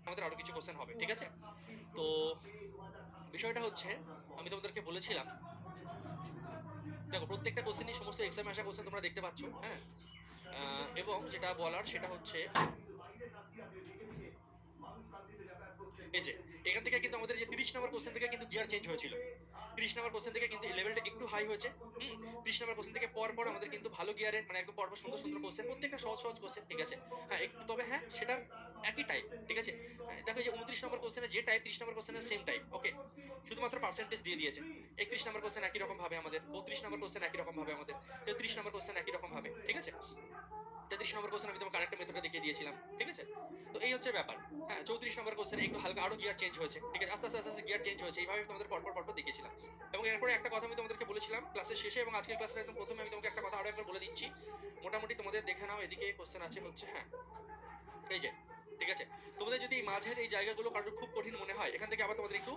আমাদের আরো কিছু কোশ্চেন হবে, ঠিক আছে? তো বিষয়টা হচ্ছে, আমি তোমাদেরকে বলেছিলাম, দেখো প্রত্যেকটা কোশ্চেনই সমস্ত এক্সামে আসা কোশ্চেন তোমরা দেখতে পাচ্ছ, হ্যাঁ। এবং যেটা বলার সেটা হচ্ছে এই যে এখান থেকে কিন্তু আমাদের যে 30 নম্বর কোশ্চেন থেকে কিন্তু গিয়ার চেঞ্জ হয়েছিল। 30 নম্বর কোশ্চেন থেকে কিন্তু লেভেলটা একটু হাই হয়েছে। 30 নম্বর কোশ্চেন থেকে পর পর আমাদের কিন্তু ভালো গিয়ারের, মানে একদম পরপর সুন্দর সুন্দর কোশ্চেন, প্রত্যেকটা সহজ সহজ কোশ্চেন, ঠিক আছে? হ্যাঁ একটু, তবে হ্যাঁ সেটার একই টাইপ, ঠিক আছে? দেখো এই যে 29 নম্বর কোশ্চেনে যে টাইপ, 30 নম্বর কোশ্চেনের সেম টাইপ, ওকে। শুধুমাত্র পার্সেন্টেজ দিয়ে দিয়েছে। 31 নম্বর কোশ্চেন একই রকম ভাবে আমাদের, 32 নম্বর কোশ্চেন একই রকম ভাবে আমাদের, 33 নম্বর কোশ্চেন একই রকম ভাবে, ঠিক আছে? 33 নম্বর কোশ্চেন আমি তোমাকে আরেকটা মেথডে দেখিয়ে দিয়েছিলাম, ঠিক আছে? তো এই হচ্ছে ব্যাপার। হ্যাঁ 34 নম্বর কোশ্চেনে একটু হালকা আরো গিয়ার চেঞ্জ হয়েছে, ঠিক আছে? আস্তে আস্তে আস্তে আস্তে গিয়ার চেঞ্জ হয়েছে, এইভাবে আমি তোমাদের পরপর পরপর দেখিয়েছিলাম। এবং এরপরে একটা কথা আমি তোমাদেরকে বলেছিলাম ক্লাসের শেষে, এবং আজকের ক্লাসের একদম প্রথমে আমি তোমাকে একটা কথা আরো একবার বলে দিচ্ছি। মোটামুটি তোমাদের দেখে নাও, এদিকে কোশ্চেন আছে হচ্ছে, হ্যাঁ এই যে, ঠিক আছে? তোমাদের যদি এই মাঝের এই জায়গাগুলো কারোর খুব কঠিন মনে হয়, এখান থেকে আবার তোমাদের একটু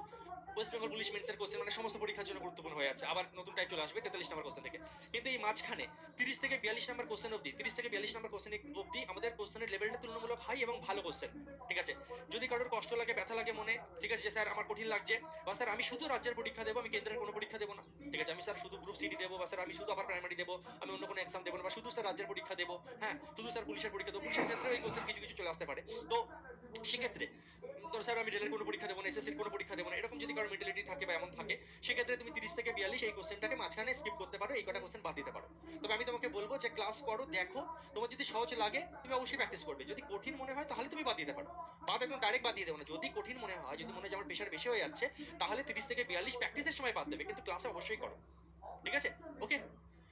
ওয়েস্ট বেঙ্গল পুলিশ মেন্সের কোশ্চেন, মানে সমস্ত পরীক্ষার জন্য গুরুত্বপূর্ণ হয়ে যাচ্ছে, আবার নতুন টাইপ চলে আসবে 43 নম্বর কোশ্চেন থেকে। কিন্তু এই মাঝখানে 30 থেকে 42 নম্বর কোশ্চেন অবধি, 30 থেকে 42 নম্বর কোশ্চেন অবধি আমাদের কোশ্চেনের লেভেলটা তুলনামূলক হাই এবং ভালো কোশ্চেন, ঠিক আছে? যদি কারোর কষ্ট লাগে, ব্যথা লাগে মনে, ঠিক আছে, যে স্যার আমার কঠিন লাগছে, বা স্যার আমি শুধু রাজ্যের পরীক্ষা দেবো, আমি কেন্দ্রের কোনো পরীক্ষা দেবো না, ঠিক আছে, আমি স্যার শুধু গ্রুপ সিটি দেবো, বা স্যার আমি শুধু আবার প্রাইমারি দেবো, আমি অন্য কোনো এক্সাম দেবো না, বা শুধু স্যার রাজ্যের পরীক্ষা দেবো, হ্যাঁ শুধু স্যার পুলিশের পরীক্ষা দেবো, পুলিশের ক্ষেত্রে এই কোশ্চেন কিছু কিছু চলে আসতে পারে। তো সেক্ষেত্রে ধরো স্যার আমি রেলের কোনো পরীক্ষা দেবো না, এসএসসির কোনো পরীক্ষা দেবো না, এরকম যদি কারো মেন্টালিটি থাকে বা এমন থাকে, সেক্ষেত্রে তুমি 30 থেকে 42 এই কোশ্চেনটাকে মাঝখানে স্কিপ করতে পারো, এই কটা কোশ্চেন বাদ দিতে পারো। তবে আমি তোমাকে বলবো যে ক্লাস করো, দেখো, তোমার যদি সহজ লাগে তুমি অবশ্যই প্র্যাকটিস করবে, যদি কঠিন মনে হয় তাহলে তুমি বাদ দিতে পারো। বাদ একদম ডাইরেক্ট বাদ দিয়ে দেবো না, যদি কঠিন মনে হয়, যদি মনে হয় যে আমার প্রেশার বেশি হয়ে যাচ্ছে, তাহলে 30 থেকে 42 প্র্যাকটিসের সময় বাদ দেবে, কিন্তু ক্লাসে অবশ্যই করো, ঠিক আছে? ওকে,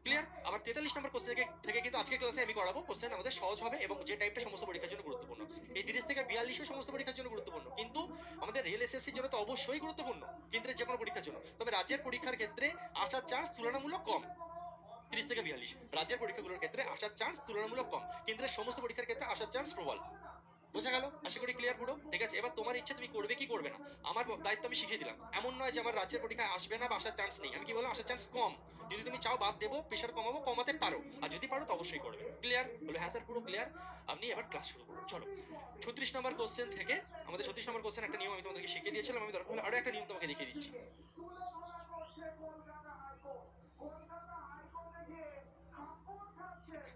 ক্লিয়ার? আবার 43 নম্বর কোশ্চেন থেকে কিন্তু আজকে ক্লাসে আমি করাবো কোশ্চেন আমাদের সহজ হবে, এবং যে টাইপটা সমস্ত পরীক্ষার জন্য গুরুত্বপূর্ণ। এই 30 থেকে 42 সমস্ত পরীক্ষার জন্য গুরুত্বপূর্ণ, কিন্তু আমাদের রেল এসএসসির জন্য তো অবশ্যই গুরুত্বপূর্ণ, কেন্দ্রের যে কোনো পরীক্ষার জন্য। তবে রাজ্যের পরীক্ষার ক্ষেত্রে আসার চান্স তুলনামূলক কম। 30 থেকে 42 রাজ্যের পরীক্ষাগুলোর ক্ষেত্রে আসার চান্স তুলনামূলক কম, কেন্দ্রের সমস্ত পরীক্ষার ক্ষেত্রে আসার চান্স প্রবল। বোঝা গেল? আশা করি ক্লিয়ার পুরো, ঠিক আছে? এবার তোমার ইচ্ছা তুমি করবে কি করবে না, আমার দায়িত্ব আমি শিখিয়ে দিলাম। এমন নয় যে আমার রাজ্যের পরীক্ষায় আসবে না বা আসার চান্স নেই, আমি কি বললাম আসার চান্স কম। যদি তুমি চাও বাদ দেবো, প্রেশার কমাবো, কমাতে পারো, আর যদি পারো তো অবশ্যই করবে। ক্লিয়ার? বলে হ্যাঁ স্যার পুরো ক্লিয়ার। আপনি এবার ক্লাস শুরু করুন, চলো। 36 নম্বর কোশ্চেন থেকে আমাদের 36 নম্বর কোশ্চেন একটা নিয়ম আমি তোমাদেরকে শিখিয়ে দিয়েছিলাম, আমি দরকার হলে আরো একটা নিয়ম তোমাকে দেখিয়ে দিচ্ছি।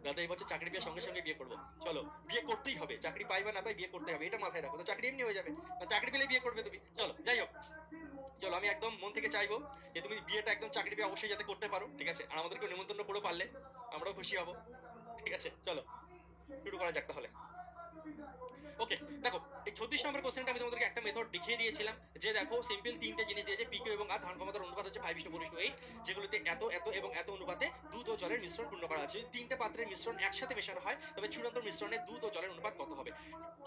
দাদা এবছর চাকরি পেয়ে সঙ্গে সঙ্গে বিয়ে করবো, চলো বিয়ে করতেই হবে, চাকরি পাই বা না পাই বিয়ে করতে হবে, এটা মাথায় রাখো। তো চাকরি এমনি হয়ে যাবে, চাকরি পেলে বিয়ে করবে তুমি, চলো যাই হোক। চলো আমি একদম মন থেকে চাইবো যে তুমি বিয়েটা একদম চাকরি পেয়ে অবশ্যই যাতে করতে পারো, ঠিক আছে? আর আমাদেরকে নিমন্ত্রণ করে পারলে আমরাও খুশি হব, ঠিক আছে? চলো শুরু করা যাক তাহলে। ওকে, দেখো এই 36 নম্বর কোশ্চেনটা আমি তোমাদেরকে একটা মেথড দেখিয়ে দিয়েছিলাম, যে দেখো সিম্পল তিনটে জিনিস দিয়েছে, পিকিউ এবং আর ধারণ ক্ষমতার অনুপাত হচ্ছে 5:4:8, যেগুলোতে এত এত এবং এত অনুপাতে দুধ ও জলের মিশ্রণ পূর্ণ করা আছে। যদি তিনটে পাত্রের মিশ্রণ একসাথে মেশানো হয়, তবে চূড়ান্ত মিশ্রণে দুধ ও জলের অনুপাত কত হবে?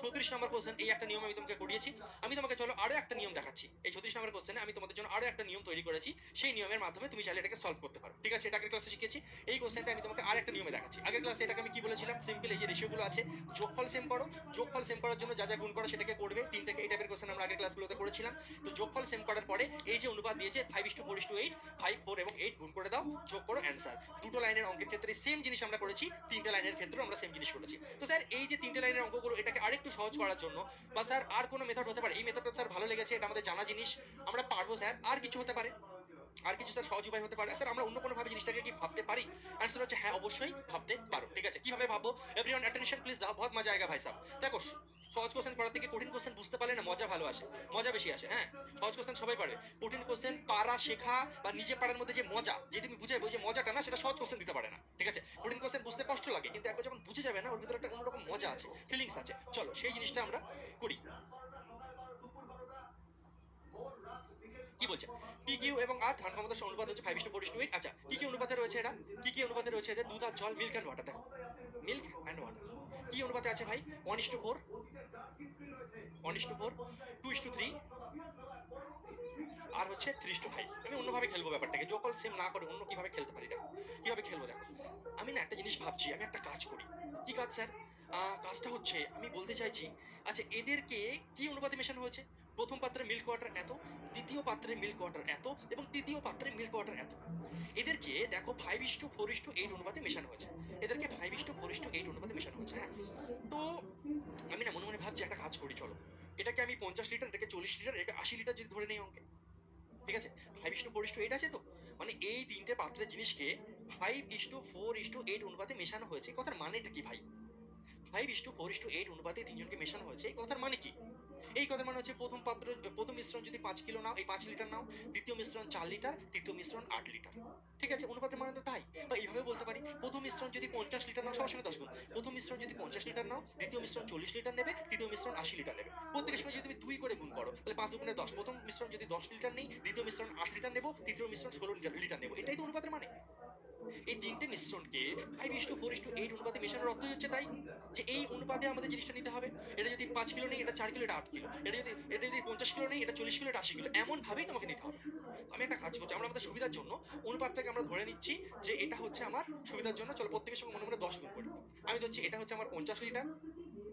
36 নম্বর কোশ্চেন, এই একটা নিয়ম আমি তোমাকে করিয়েছি। আমি তোমাকে চলো আরো একটা নিয়ম দেখাচ্ছি। এই 36 নম্বর কোশ্চেনে আমি তোমাদের জন্য আরো একটা নিয়ম তৈরি করেছি, সেই নিয়মের মাধ্যমে তুমি চাইলে এটাকে সলভ করতে পারো, ঠিক আছে? এটা আগের ক্লাসে শিখেছি, এই কোশ্চেনটা আমি তোমাকে আর একটা নিয়মে দেখাচ্ছি। আগের ক্লাসে এটাকে আমি কি বলেছিলাম, সিম্পল এই যে রেশিওগুলো আছে, যোগফল সেম করো, যোগফল সেম করার জন্য যা যা গুণ করো সেটাকে করবে। তিনটাকে এই টাইপের কোশ্চেন আমরা আগের ক্লাসগুলোতে করেছিলাম। তো যোগফল সেম করার পরে এই যে অনুপাত দিয়েছে 5:4:8, 5, 4 এবং 8 গুণ করে দাও, যোগ করো, অ্যান্সার। দুটো লাইনের অঙ্কের ক্ষেত্রে সেম জিনিস আমরা করেছি, তিনটে লাইনের ক্ষেত্রেও আমরা সেম জিনিস করেছি। তো স্যার এই যে তিনটে লাইনের অঙ্কগুলো, এটাকে আরেকটু সহজ করার জন্য, বা স্যার আর কোনো মেথড হতে পারে, এই মেথডটা স্যার ভালো লেগেছে, এটা আমাদের জানা জিনিস, আমরা পারবো স্যার, আর কিছু হতে পারে, আর কিছু স্যার সহজ উপায় হতে পারে, স্যার আমরা অন্য কোনো ভাবে জিনিসটাকে কি ভাবতে পারি? অ্যান্সার হচ্ছে হ্যাঁ অবশ্যই ভাবতে পারো, ঠিক আছে? কিভাবে ভাববো? এভরিওয়ান অ্যাটেনশন প্লিজ দাও, বহুত মজা আয়েগা ভাই সাহেব। দেখো সহজ কোশ্চেন করার থেকে কঠিন কোশ্চেন বুঝতে পারলে না মজা ভালো আসে, মজা বেশি আসে। হ্যাঁ সহজ কোশ্চেন সবাই পারে, কঠিন কোশ্চেন পারা শেখা বা নিজে পারার মধ্যে যে মজা, যে তুমি বুঝে যে মজাটা না, সেটা সহজ কোশ্চেন দিতে পারে না, ঠিক আছে? কঠিন কোশ্চেন বুঝতে কষ্ট লাগে, কিন্তু একবার যখন বুঝে যাবে না, ওর ভিতরে একটা অন্যরকম মজা আছে, ফিলিংস আছে। চলো সেই জিনিসটা আমরা করি। কি বলছে? পি কিউ এবং আর ধারণ ক্ষমতার অনুপাত হচ্ছে 5:4:8। আচ্ছা কি কি অনুপাতে রয়েছে এটা, কি কি অনুপাতে রয়েছে এদের? দুধ আর জল, মিল্ক অ্যান্ড ওয়াটার। দেখো মিল্ক অ্যান্ড ওয়াটার কি অনুপাতে আছে ভাই? 1:4, 1:4, 2:3, আর হচ্ছে 3:5। আমি অন্যভাবে খেলবো ব্যাপারটাকে, যোগফল সেম না করে অন্য কিভাবে খেলতে পারি, দেখো কিভাবে খেলবো। দেখো আমি না একটা জিনিস ভাবছি, আমি একটা কাজ করি। কি কাজ স্যার? কাজটা হচ্ছে আমি বলতে চাইছি, আচ্ছা এদেরকে কি অনুপাতে মেশানো হয়েছে? প্রথম পাত্রে মিল্ক ওয়াটার এত, দ্বিতীয় পাত্রে মিল্ক ওয়াটার এত, এবং তৃতীয় পাত্রে মিল্ক ওয়াটার এত। এদেরকে দেখো 5:4:8 অনুপাতে মেশানো হয়েছে, এদেরকে 5:4:8 অনুপাতে মেশানো হয়েছে, হ্যাঁ। তো এটাকে আমি 50 লিটার, এটাকে 40 লিটার, এটাকে 80 লিটার যদি ধরে নেই অঙ্কে, ঠিক আছে? 5:4:8 আছে তো? মানে এই 3টে পাত্রের জিনিসকে 5:4:8 অনুপাতে মেশানো হয়েছে। কথার মানেটা কি ভাই? 5:4:8 অনুপাতে 3 জনকে মেশানো হয়েছে। এই কথার মানে কি? এই কথার মানে হচ্ছে প্রথম মিশ্রণ যদি 5 কিলো নাও, এই 5 লিটার নাও, দ্বিতীয় মিশ্রণ 4 লিটার, তৃতীয় মিশ্রণ 8 লিটার। ঠিক আছে? অনুপাতের মানে তো তাই। বা এইভাবে বলতে পারি, প্রথম মিশ্রণ যদি 50 লিটার নাও, সবার সঙ্গে 10 গুণ। প্রথম মিশ্রণ যদি 50 লিটার নাও, দ্বিতীয় মিশ্রণ 40 লিটার নেবে, তৃতীয় মিশ্রণ 80 লিটার নেবে। প্রত্যেকের সঙ্গে যদি তুমি 2 করে গুণ করো, তাহলে 5 দুগুণে 10। প্রথম মিশ্রণ যদি 10 লিটার নেই, দ্বিতীয় মিশ্রণ 8 লিটার নেব, তৃতীয় মিশ্রণ 16 লিটার নেব। এটাই তো অনুপাতের মানে। এই 3টে মিশ্রণকে 5:4:8 অনুপাতে মেশানোর অর্থই হচ্ছে তাই, যে এই অনুপাতে আমাদের জিনিসটা নিতে হবে। এটা যদি 5 কিলো নেই, এটা 4 কিলো, এটা 8 কিলো। এটা যদি 50 কিলো নেই, এটা 40 কিলো, এটা 80 কিলো। এমন ভাবেই তোমাকে নিতে হবে। আমি একটা কাজ করছি, আমরা আমাদের সুবিধার জন্য অনুপাতটাকে আমরা ধরে নিচ্ছি যে এটা হচ্ছে আমার সুবিধার জন্য। চলো প্রত্যেকের সঙ্গে মনে মনে 10 গুণ করি। আমি ধরছি এটা হচ্ছে আমার 50 লিটার।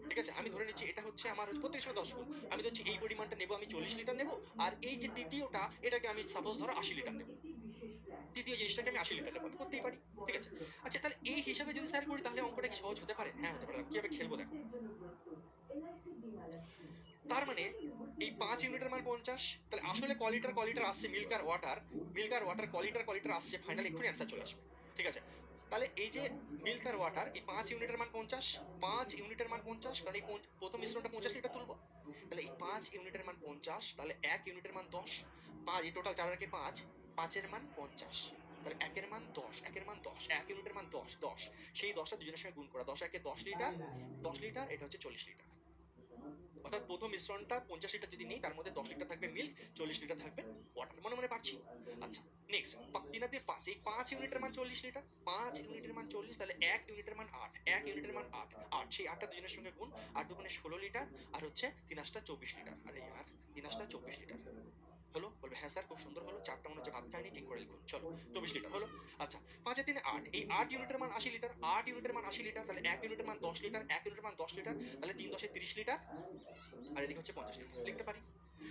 ঠিক আছে? আমি ধরে নিচ্ছি এটা হচ্ছে আমার প্রত্যেকের সঙ্গে 10 গুণ। আমি ধরছি এই পরিমাণটা নেব, আমি 40 লিটার নেব। আর এই যে দ্বিতীয়টা, এটাকে আমি সাপোজ ধরো 80 লিটার নেব। তৃতীয় জিনিসটাকে আমি 80 লিটার নেব। আমি করতেই পারি। ঠিক আছে? আচ্ছা, তাহলে এই হিসাবে যদি স্যার করি, তাহলে অঙ্কটা কি সহজ হতে পারে? হ্যাঁ, হতে পারে। কিভাবে খেলবো দেখো। তার মানে এই 5 ইউনিটের মান 50। তাহলে আসলে ক লিটার আসছে মিল্ক আর ওয়াটার, ক লিটার আসছে, ফাইনাল এক্ষুনি অ্যান্সার চলে আসবে। ঠিক আছে? তাহলে এই যে মিল্ক আর ওয়াটার, এই 5 ইউনিটের মান 50, 5 ইউনিটের মান 50, কারণ এই প্রথম মিশ্রণটা 50 লিটার তুলবো। তাহলে এই 5 ইউনিটের মান 50, তাহলে 1 ইউনিটের মান 10, 5 এই টোটাল 4 আর কে 5, 5 এর মান 50। তাহলে 1 এর মান 10, 1 এর মান 10, 1 ইউনিটের মান 10, 10। সেই 10টা দুজনের সঙ্গে গুণ করা, 10 1 10 লিটার, 10 লিটার, এটা হচ্ছে 40 লিটার। অর্থাৎ প্রথম মিশ্রণটা 50 লিটার যদি নিই, তার মধ্যে 10 লিটার থাকবে মিল্ক, 40 লিটার থাকবে ওয়াটার। মনে মনে পারছি? আচ্ছা, নেক্সট 3 আর 2 5, এই 5 ইউনিটের মান 40 লিটার, 5 ইউনিটের মান 40, তাহলে 1 ইউনিটের মান 8, 1 ইউনিটের মান 8, 8 সেই 8টা দুজনের সঙ্গে গুণ, 8 দুগুণে 16 লিটার, আর হচ্ছে 3 8টা 24 লিটার। আরে यार, 3 8টা 24 লিটার হলো? বলবে হ্যাঁ স্যার, খুব সুন্দর হলো, 4টা মনে হচ্ছে ভাত খায়নি, ঠিক করে লিখুন। চলো, 24 লিটার হলো। আচ্ছা, 5 আর 3 8, এই 8 ইউনিটের মান 80 লিটার, 8 ইউনিটের মান 80 লিটার, তাহলে 1 ইউনিটের মান 10 লিটার, 1 ইউনিটের মান 10 লিটার, তাহলে 3 10 30 লিটার, আর এদিকে হচ্ছে 50 লিটার। লিখতে পারি।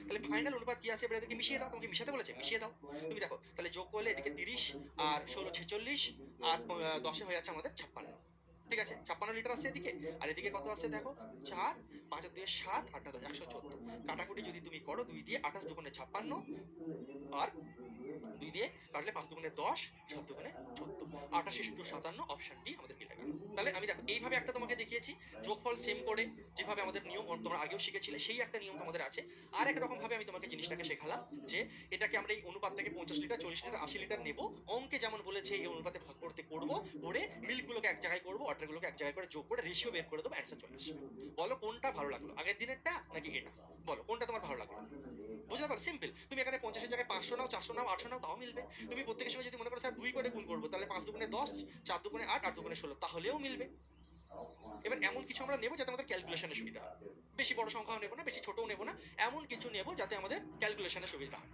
তাহলে ফাইনাল অনুপাত কি আসে, এবার এদেরকে মিশিয়ে দাও। তোমাকে মিশাতে বলেছে, মিশিয়ে দাও। তুমি দেখো, তাহলে যোগ করলে এদিকে 30 আর 16 46, আর 10 হয়ে যাচ্ছে আমাদের 56। ঠিক আছে? 56 লিটার আসছে এদিকে, আর এদিকে কত আসছে দেখো, 4, 5 আর 2 7, 8 আর 10 114। কাটাকুটি যদি তুমি করো, 2 দিয়ে 28 দুগুণে 56, আর 2 দিয়ে কাটলে 5 দুগুণে 10, 7 দুগুণে 14, 28 × 57, অপশন ডি আমাদের মিলে গেল। তাহলে আমি দেখো এইভাবে একটা তোমাকে দেখিয়েছি, যোগফল সেম করে, যেভাবে আমাদের নিয়ম তোমরা আগেও শিখেছিলে, সেই একটা নিয়ম তোমাদের আছে। আর এক রকম ভাবে আমি তোমাকে জিনিসটাকে শেখালাম, যে এটাকে আমরা এই অনুপাতটাকে 50 লিটার, 40 লিটার, 80 লিটার নেব। অঙ্কে যেমন বলেছে এই অনুপাতে ভাগ করতে করে মিল্কগুলোকে এক জায়গায় করবো, ওয়াটারগুলোকে এক জায়গায় করে যোগ করে রেশিও বের করে দেবো, অ্যান্সার চলে আসবে। বলো কোনটা ভালো লাগলো, আগের দিনেরটা নাকি এটা? বলো কোনটা তোমার ভালো লাগলো? বুঝতে পারো? সিম্পল। তুমি এখানে 50 এর জায়গায় 500 নাও, 400 নাও, 800 নাও, তাও মিলবে। তুমি প্রত্যেকের সঙ্গে যদি মনে করো স্যার 2 করে গুণ করবো, তাহলে 5 দুগুণে 10, 4 দুগুণে 8, 8 দুগুণে 16, তাহলেও মিলবে। এবার এমন কিছু আমরা নেব যাতে আমাদের ক্যালকুলেশনের সুবিধা হয়। বেশি বড় সংখ্যাও নেব না, বেশি ছোটও নেব না, এমন কিছু নেব যাতে আমাদের ক্যালকুলেশনের সুবিধা হয়।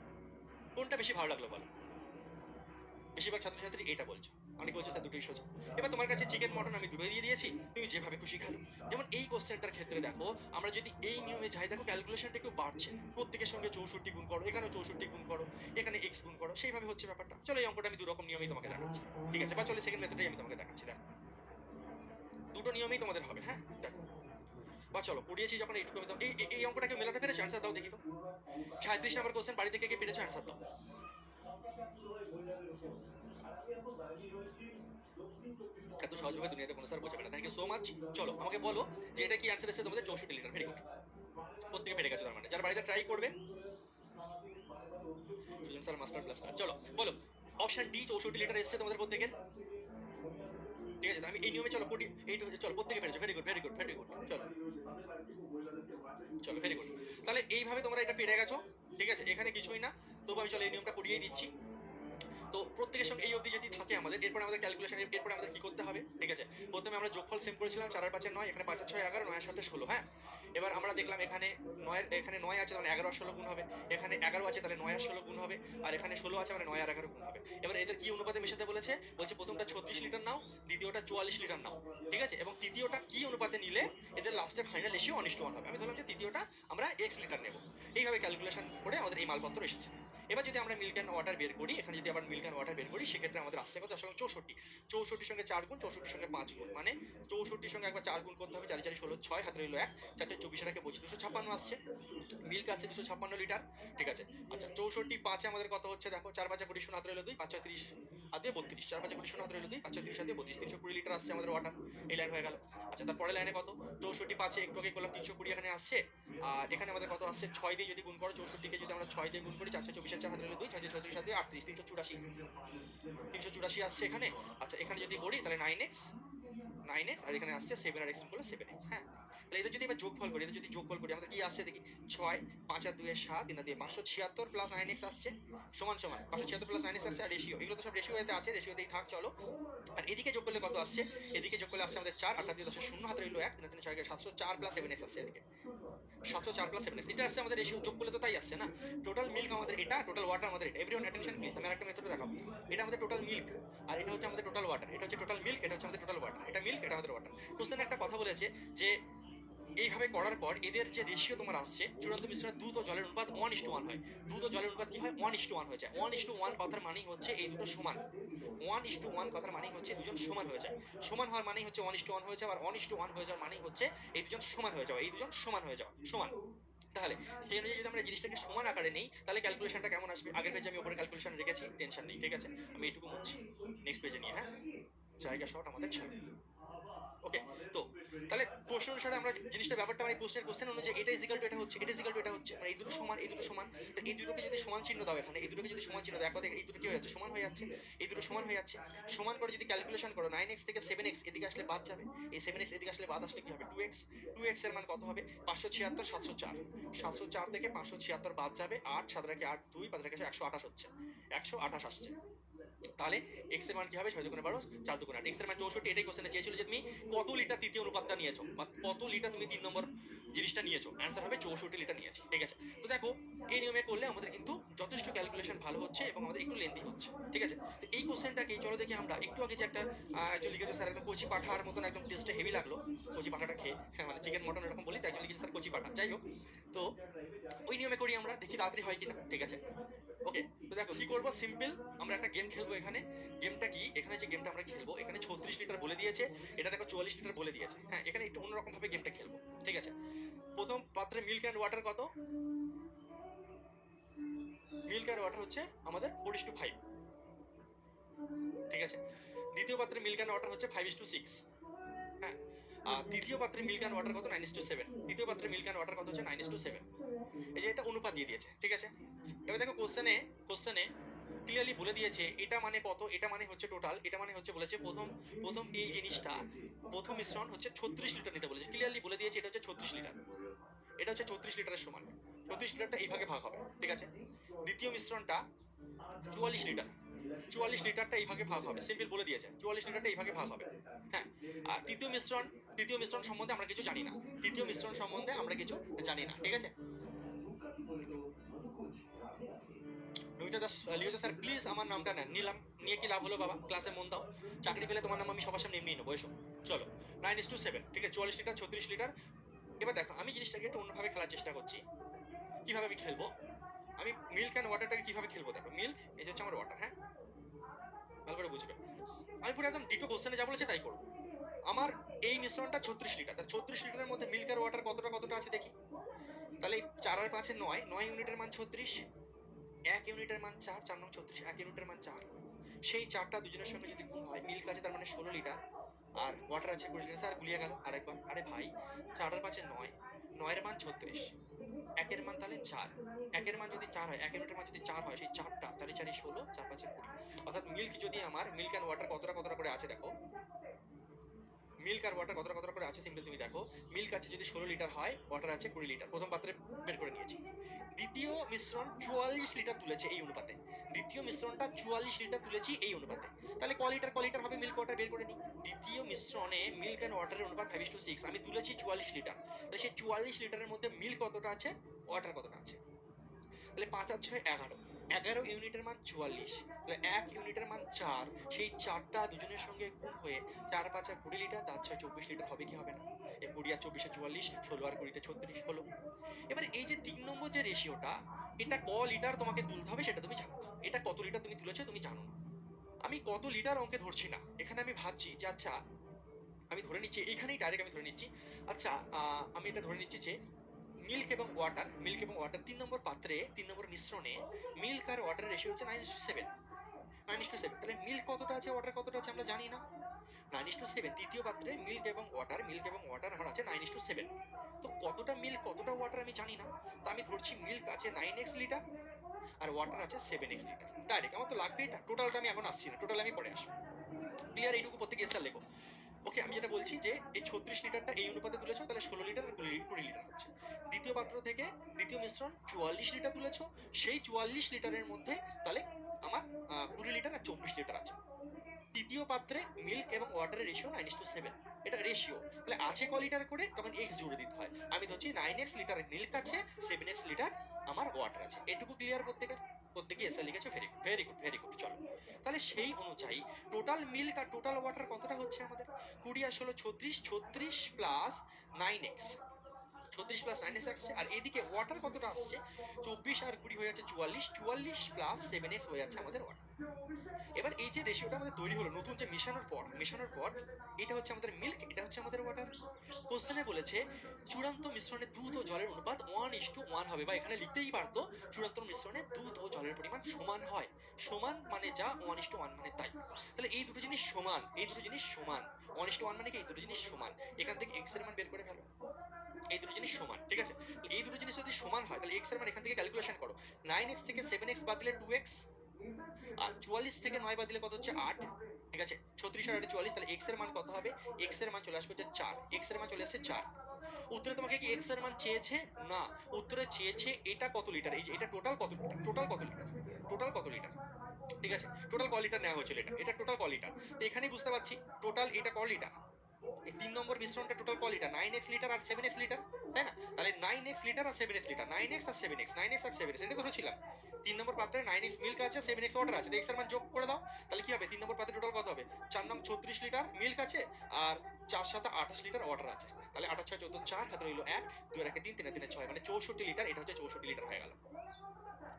কোনটা বেশি ভালো লাগলো বলো? বেশিরভাগ ছাত্রছাত্রী এটা বলছো, অনেকে বলছো স্যার দুটোই সোজা। এবার তোমার কাছে চিকেন মটন আমি দুটোই দিয়ে দিয়েছি, তুমি যেভাবে খুশি খেলো। যেমন এই কোশ্চেনটার ক্ষেত্রে দেখো, আমরা যদি এই নিয়মে যাই, দেখো ক্যালকুলেশনটা একটু বাড়ছে। প্রত্যেকের সঙ্গে 64 গুণ করো, এখানেও 64 গুণ করো, এখানে এক্স গুণ করো, সেইভাবে হচ্ছে ব্যাপারটা। চলো এই অঙ্কটা আমি দুরকম নিয়মেই তোমাকে দেখাচ্ছি। ঠিক আছে? বা চলো সেকেন্ড মেথডটাই আমি তোমাকে দেখাচ্ছি। দেখো, দুটো নিয়মেই তোমাদের হবে। হ্যাঁ, দেখো, বা চলো পড়িয়েছি যখন এইটুকু আমি এই অঙ্কটাকে মেলাতে পেরেছো? অ্যান্সার দাও দেখি তো। 37 নম্বর কোশ্চেন, বাড়ি থেকে কে পেরেছো? অ্যান্সার দাও। এত সহজভাবে দুনিয়াতে কোনো স্যার বোঝাবে না। Thank you so much. চলো আমাকে বলো যে এটা কি অ্যান্সার এসেছে তোমাদের? 64 লিটার। Very good. প্রত্যেকে পেরে গেছো তার মানে। যারা বাড়িতে ট্রাই করবে, সুজন স্যার মাস্টার প্লাস। চলো বলো, অপশন ডি 64 লিটার এসেছে তোমাদের প্রত্যেকের। ঠিক আছে? আমি এই নিয়মে চলো পড়ি। চলো প্রত্যেকে পেরেছো। Very good, very good, very good. চলো চলো, ভেরি গুড। তাহলে এইভাবে তোমরা এটা পেরে গেছো। ঠিক আছে? এখানে কিছুই না, তবু আমি চলো এই নিয়মটা করিয়েই দিচ্ছি। তো প্রত্যেকের সঙ্গে এই অবধি যদি থাকে আমাদের, এরপরে আমাদের ক্যালকুলেশন, এরপরে আমাদের কি করতে হবে? ঠিক আছে? প্রথমে আমরা যোগফল সেম করেছিলাম, 4 আর 5 9, এখানে 5 আর 6 11, 9 এর সাথে 16। হ্যাঁ, এবার আমরা দেখলাম এখানে 9 আছে, তাহলে 11 আর 16 গুণ হবে। এখানে 11 আছে, তাহলে 9 আর 16 গুণ হবে। আর এখানে 16 আছে, মানে 9 আর 11 গুণ হবে। এবার এদের কি অনুপাতে মেশাতে বলেছে? বলছে প্রথমটা 36 লিটার নাও, দ্বিতীয়টা 44 লিটার নাও। ঠিক আছে? এবং তৃতীয়টা কি অনুপাতে নিলে এদের লাস্টে ফাইনাল রেশিও 1:1 হবে। আমি ধরলাম যে তৃতীয়টা আমরা x লিটার নেব। এইভাবে ক্যালকুলেশন করে আমাদের এই মালপত্র এসেছে। এবার যদি আমরা মিল্ক অ্যান্ড ওয়াটার বের করি, এখানে যদি আবার মিল্ক অ্যান্ড ওয়াটার বের করি, সেক্ষেত্রে আমাদের আসছে কত? আসলে 64। 64 সঙ্গে 4 গুণ, 64 সঙ্গে 5 গুণ, মানে 64 সঙ্গে একবার 4 গুণ করতে হবে, 4 4 16 6, হাতে রইল 1, 4 4 24 টাকে 256 আসছে। মিল্ক আসছে 256 লিটার, ঠিক আছে। আচ্ছা 64 5-এ আমাদের কত হচ্ছে দেখো, 4 5 20, হাতে রইল 2, 5 6 30, হাতে 32, 4 5 20, হাতে রইল 2, 5 6 30, হাতে 32, 320 লিটার আসছে আমাদের ওয়াটার। এই লাইন হয়ে গেল। আচ্ছা তারপরে লাইনে কত? 64 5-এ একটু আগে করলাম 320 এখানে আসছে, আর এখানে আমাদের কত আসছে? 6 দিয়ে যদি গুণ করো, 64 কে যদি আমরা 6 দিয়ে গুণ করি, 4 6 24, 4 হাতে রইল 2, 6 6 36, হাতে 38, 384 আসছে এখানে। আচ্ছা এখানে যদি করি তাহলে 9x, আর এখানে আসছে 7 আর x করলে 7x। হ্যাঁ, তাহলে এদের যদি এবার যোগফল করি, আমাদের কি আসছে দেখি, 6 5 আর 2 এর 7, 3 দিয়ে 576 প্লাস 9x আসছে সমান 576 প্লাস 9x আসছে। আর রেশিও, এগুলো তো সব রেশিওতে আছে, রেশিওতেই থাক চলো। আর এদিকে যোগ করলে কত আসছে? এদিকে যোগ করলে আসছে আমাদের 4, 8 দিয়ে 10 এর 0, হাতে রইল 1, 3 3 6 704 প্লাস 7x আসছে এদিকে, 704 প্লাস 7x। এটা আসছে আমাদের রেশিও, যোগ করলে তো তাই আসছে না। টোটাল মিল্ক আমাদের এটা, টোটাল ওয়াটার আমাদের এটা। এভরিওয়ান অ্যাটেনশন প্লিজ, আমি আরেকটা মেথড দেখাবো। এটা আমাদের টোটাল মিল্ক, আর এটা হচ্ছে আমাদের টোটাল ওয়াটার। এটা হচ্ছে টোটাল মিল্ক, এটা হচ্ছে আমাদের টোটাল ওয়াটার। এটা মিল্ক, এটা আমাদের ওয়াটার। কোশ্চেনে একটা কথা বলেছে যে এইভাবে করার পর এদের যে রেশিও তোমার আসছে, চূড়ান্ত মিশ্রণে দুধ ও জলের অনুপাত 1:1 হয়। দুধ ও জলের অনুপাত কি হয়? 1:1 হয়ে যায়। 1:1 কথার মানেই হচ্ছে এই দুটো সমান। 1:1 কথার মানেই হচ্ছে দুজন সমান হয়ে যায়। সমান হওয়ার মানেই হচ্ছে 1:1 হয়ে যাওয়া, আর 1:1 হয়ে যাওয়ার মানেই হচ্ছে এই দুজন সমান হয়ে যাওয়া, এই দুজন সমান হয়ে যাওয়া, সমান। তাহলে সেই অনুযায়ী যদি আমরা জিনিসটাকে সমান আকারে নেই, তাহলে ক্যালকুলেশনটা কেমন আসবে? আগের পেজে আমি উপরে ক্যালকুলেশন রেখেছি, টেনশন নেই, ঠিক আছে। আমি এইটুকু মুছছি, নেক্সট পেজে নিয়ে, হ্যাঁ, জায়গা শর্ট আমাদের ছয়। ওকে, তো তাহলে প্রশ্ন অনুসারে আমরা জিনিসটা, ব্যাপারটা মানে কোশ্চেন অনুযায়ী এটা ইজিক্যাল টু এটা হচ্ছে, এটা ইজিক্যাল টু এটা হচ্ছে, মানে এই দুটো সমান, এই দুটো সমান। তো এই দুটোকে যদি সমান চিহ্ন দাও এখানে, এই দুটোকে যদি সমান চিহ্ন দাও, একবার এই দুটো কি হয়ে যাচ্ছে? সমান হয়ে যাচ্ছে। এই দুটো সমান হয়ে যাচ্ছে। সমান করে যদি ক্যালকুলেশন করো, 9x থেকে 7x এদিকে আসলে বাদ যাবে, এই 7x এদিকে আসলে বাদ আসলে কি হবে? 2x। 2x এর মান কত হবে? 576 704। 704 থেকে 576 বাদ যাবে, 8 7 রেখে 8 2 5 রেখে 128 হচ্ছে, 128 আসছে। তাহলে x এর মান কি হবে? 6 দুগুণে 12, 4 দুগুণে 8, x এর মান 64। এটাই কোশ্চেনে চেয়েছিল যে তুমি কত লিটার তৃতীয় অনুপাতটা নিয়েছো, বা কত লিটার তুমি 3 নম্বর জিনিসটা নিয়েছো। অ্যান্সার হবে 64 লিটার নিয়েছি, ঠিক আছে। তো দেখো এই নিয়মে করলে আমাদের কিন্তু যথেষ্ট ক্যালকুলেশন ভালো হচ্ছে এবং আমাদের একটু লেন্থি হচ্ছে, ঠিক আছে। তো এই কোশ্চেনটাকে চলো দেখি আমরা একটু আগে যে একটা একজন লিখেছে স্যার, একদম কচি পাঠার মতন, একদম টেস্টে হেভি লাগলো কচি পাঠাটা খেয়ে, হ্যাঁ মানে চিকেন মটন এরকম বলি, তাই একজন লিখেছে স্যার কচি পাঠা। যাই হোক, তো ওই নিয়মে করি আমরা, দেখি তাড়াতাড়ি হয় কিনা, ঠিক আছে। ওকে, তো দেখো কি করবো, সিম্পল আমরা একটা গেম খেলবো এখানে। গেমটা কি? এখানে যে গেমটা আমরা খেলবো, এখানে 36 লিটার বলে দিয়েছে, এটা দেখো 44 লিটার বলে দিয়েছে। হ্যাঁ, এখানে একটু অন্যরকম ভাবে গেমটা খেলবো, ঠিক আছে। প্রথম পাত্রে মিল্ক অ্যান্ড ওয়াটার কত? মিল্ক অ্যান্ড ওয়াটার হচ্ছে আমাদের 4:5, ঠিক আছে। দ্বিতীয় পাত্রে মিল্ক অ্যান্ড ওয়াটার হচ্ছে 5:6। হ্যাঁ, আর তৃতীয় পাত্রে মিল্ক অ্যান্ড ওয়াটার কত? 9:7। তৃতীয় পাত্রে মিল্ক অ্যান্ড ওয়াটার কত হচ্ছে? 9:7। এই যে এটা অনুপাত দিয়ে দিয়েছে, ঠিক আছে। এবার দেখো কোশ্চেনে ক্লিয়ারলি বলে দিয়েছে এটা মানে কত, এটা মানে হচ্ছে টোটাল, এটা মানে হচ্ছে বলেছে প্রথম এই জিনিসটা, প্রথম মিশ্রণ হচ্ছে 36 লিটার নিতে বলেছে, ক্লিয়ারলি বলে দিয়েছে এটা হচ্ছে 36 লিটার, এটা হচ্ছে 36 লিটারের সমান। 36 লিটারটা এই ভাগে ভাগ হবে, ঠিক আছে। দ্বিতীয় মিশ্রণটা 44 লিটার, 44 লিটারটা এই ভাগে ভাগ হবে, সিম্পল বলে দিয়েছে 44 লিটারটা এই ভাগে ভাগ হবে। হ্যাঁ, আর তৃতীয় মিশ্রণ সম্বন্ধে আমরা কিছু জানি না, তৃতীয় মিশ্রণ সম্বন্ধে আমরা কিছু জানি না, ঠিক আছে। নমিতা দাস লিখেছে স্যার প্লিজ আমার নামটা নেন। নিলাম, নিয়ে কি লাভ হলো বাবা? ক্লাসে মন দাও, চাকরি পেলে তোমার নাম আমি সবার সামনে এমনি নেবো, এসো চলো। 9:7, ঠিক আছে, 44 লিটার 36 লিটার। এবার দেখো আমি জিনিসটাকে একটু অন্যভাবে খেলার চেষ্টা করছি। কিভাবে আমি খেলবো? আমি মিল্ক অ্যান্ড ওয়াটারটাকে কিভাবে খেলবো দেখো, মিল্ক এই হচ্ছে আমার ওয়াটার, হ্যাঁ, ভালো করে বুঝবে। আমি পুরো একদম ডিটো কোশ্চেনে যা বলেছে তাই করবো। আমার এই মিশ্রণটা 36 লিটার, তার 36 লিটারের মধ্যে মিল্ক আর ওয়াটার কতটা আছে দেখি। তাহলে 4 আর 5 9, 9 ইউনিটের মান 36, 1 ইউনিটের মান 4, 4 নং 36, 1 ইউনিটের মান 4। সেই 4টা দুজনের সঙ্গে যদি গুণ হয়, মিল্ক আছে তার মানে 16 লিটার, আর ওয়াটার আছে 20 লিটার। স্যার গুলিয়ে গেল আরেকবার। আরে ভাই, 4 আর 5 9, 9 এর মান 36, 1 এর মান তাহলে 4, 1 এর মান যদি 4 হয়, 1 ইউনিটের মান যদি 4 হয়, সেই 4টা 4 4 16, 4 5 20। অর্থাৎ মিল্ক যদি আমার, মিল্ক অ্যান্ড ওয়াটার কতটা করে আছে দেখো, মিল্ক আর ওয়াটার কতটা করে আছে সিম্পল তুমি দেখো। মিল্ক আছে যদি 16 লিটার হয়, ওয়াটার আছে 20 লিটার, প্রথম পাত্রে বের করে নিয়েছি। দ্বিতীয় মিশ্রণ 44 লিটার তুলেছে এই অনুপাতে, দ্বিতীয় মিশ্রণটা 44 লিটার তুলেছি এই অনুপাতে। তাহলে ক লিটার হবে মিল্ক ওয়াটার বের করে নিই। দ্বিতীয় মিশ্রণে মিল্ক অ্যান্ড ওয়াটারের অনুপাত 5:6, আমি তুলেছি 44 লিটার। তাহলে সেই 44 লিটারের মধ্যে মিল্ক কতটা আছে, ওয়াটার কতটা আছে? তাহলে 5 আর 6 11, 11 ইউনিটের মান 44, তাহলে 1 ইউনিটের মান 4, সেই 4টা দুজনের সঙ্গে গুণ হয়ে 4 5 20 লিটার, তার 6 24 লিটার হবে কি হবে না? এই 20 আর 24 44, 16 আর 20 36 হলো। এবার এই যে 3 নম্বর যে রেশিওটা, এটা লিটার তোমাকে তুলতে হবে সেটা তুমি জানো না। এটা কত লিটার তুমি তুলেছো তুমি জানো না। আমি কত লিটার অঙ্কে ধরছি না, এখানে আমি ভাবছি যে আচ্ছা আমি ধরে নিচ্ছি, এইখানেই ডাইরেক্ট আমি ধরে নিচ্ছি, আচ্ছা আমি এটা ধরে নিচ্ছি যে মিল্ক এবং ওয়াটার 3 নম্বর পাত্রে, 3 নম্বর মিশ্রণে মিল্ক আর ওয়াটারের রেশিও হচ্ছে 9:7। 9:7, তাহলে মিল্ক কতটা আছে ওয়াটার কতটা আছে আমরা জানি না। 9:7, দ্বিতীয় পাত্রে মিল্ক এবং ওয়াটার আমার আছে 9:7। তো কতটা মিল্ক কতটা ওয়াটার আমি জানি না, তো আমি ধরছি মিল্ক আছে 9x লিটার আর ওয়াটার আছে 7x লিটার। ডাইরেক্ট আমার তো লাগবে এটা, টোটালটা আমি এখন আসছি না, টোটাল আমি পরে আসবো। ক্লিয়ার? এইটুকু প্রত্যেকে এসে লেখো। ওকে, আমি যেটা বলছি যে এই 36 লিটারটা এই অনুপাতে তুলেছো, তাহলে 16 লিটার আর 20 লিটার হচ্ছে। দ্বিতীয় পাত্র থেকে দ্বিতীয় মিশ্রণ 44 লিটার তুলেছো, সেই 44 লিটারের মধ্যে তাহলে আমার 20 লিটার আর 24 লিটার আছে। তৃতীয় পাত্রে মিল্ক এবং ওয়াটারের রেশিও 9:7, এটা রেশিও। তাহলে আছে ক লিটার করে, তখন এক্স জুড়ে দিতে হয়। আমি ধরছি 9x লিটার মিল্ক আছে, 7x লিটার আমার ওয়াটার আছে। এটুকু ক্লিয়ার? প্রত্যেকে এসে লিখেছো, very good very good very good. চলো, তাহলে সেই অনুযায়ী টোটাল মিল্ক আর টোটাল ওয়াটার কতটা হচ্ছে আমাদের? 20 আর 16 36, 36 প্লাস 9x, 36 প্লাস 9x আসছে। আর এদিকে ওয়াটার কতটা আসছে? 24 আর 20 হয়ে যাচ্ছে 44, 44 প্লাস 7x হয়ে যাচ্ছে আমাদের ওয়াটার। এবার এই যে রেশিওটা আমাদের তৈরি হলো নতুন, যে মেশানোর পর এটা হচ্ছে আমাদের মিল্ক, এটা হচ্ছে আমাদের ওয়াটার। কোশ্চেনে বলেছে চূড়ান্ত মিশ্রণে দুধ ও জলের অনুপাত 1:1 হবে, বা এখানে লিখতেই পারতো চূড়ান্ত মিশ্রণে দুধ ও জলের পরিমাণ সমান হয়। সমান মানে যা, 1:1 মানে তাই। তাহলে এই দুটো জিনিস সমান, 1:1 মানে কি এই দুটো জিনিস সমান। এখান থেকে এক্স এর মান বের করে ফেলো, এই দুটো জিনিস সমান, ঠিক আছে? এই দুটো জিনিস যদি সমান হয় তাহলে এক্স এর মান এখান থেকে ক্যালকুলেশন করো। 9x থেকে 7x বাদ দিলে 2x, আর 44 থেকে 9 বাদ দিলে কত হচ্ছে 8, ঠিক আছে? 36 আর 8 44, তাহলে x এর মান কত হবে? x এর মান চলে আসবে হচ্ছে 4, x এর মান চলে আসছে 4। উত্তরে তোমাকে কি x এর মান চেয়েছে? না, উত্তরে চেয়েছে এটা কত লিটার, এই যে এটা টোটাল কত লিটার, ঠিক আছে? টোটাল ক লিটার নেওয়া হয়েছিল, এটা টোটাল ক লিটার। তো এখানেই বুঝতে পারছি টোটাল এটা ক লিটার। এই 3 নম্বর মিশ্রণটা টোটাল ক লিটার? 9x লিটার আর 7x লিটার, তাই না? তাহলে 9x লিটার আর 7x লিটার, 9x আর 7x, 9x আর 7x, এটা ধরেছিলাম। 3 নম্বর পাত্রে 9x মিল্ক আছে, 7x ওয়াটার আছে, x এর মান যোগ করে দাও, তাহলে কি হবে? 3 নম্বর পাত্রে টোটাল কত হবে? 4 নং 36 লিটার মিল্ক আছে আর 4 7 28 লিটার ওয়াটার আছে। তাহলে 8 6 14 4, হাতে রইলো 1, 2 আর 1 3, 3 আর 3 6, মানে 64 লিটার। এটা হচ্ছে 64 লিটার হয়ে গেল।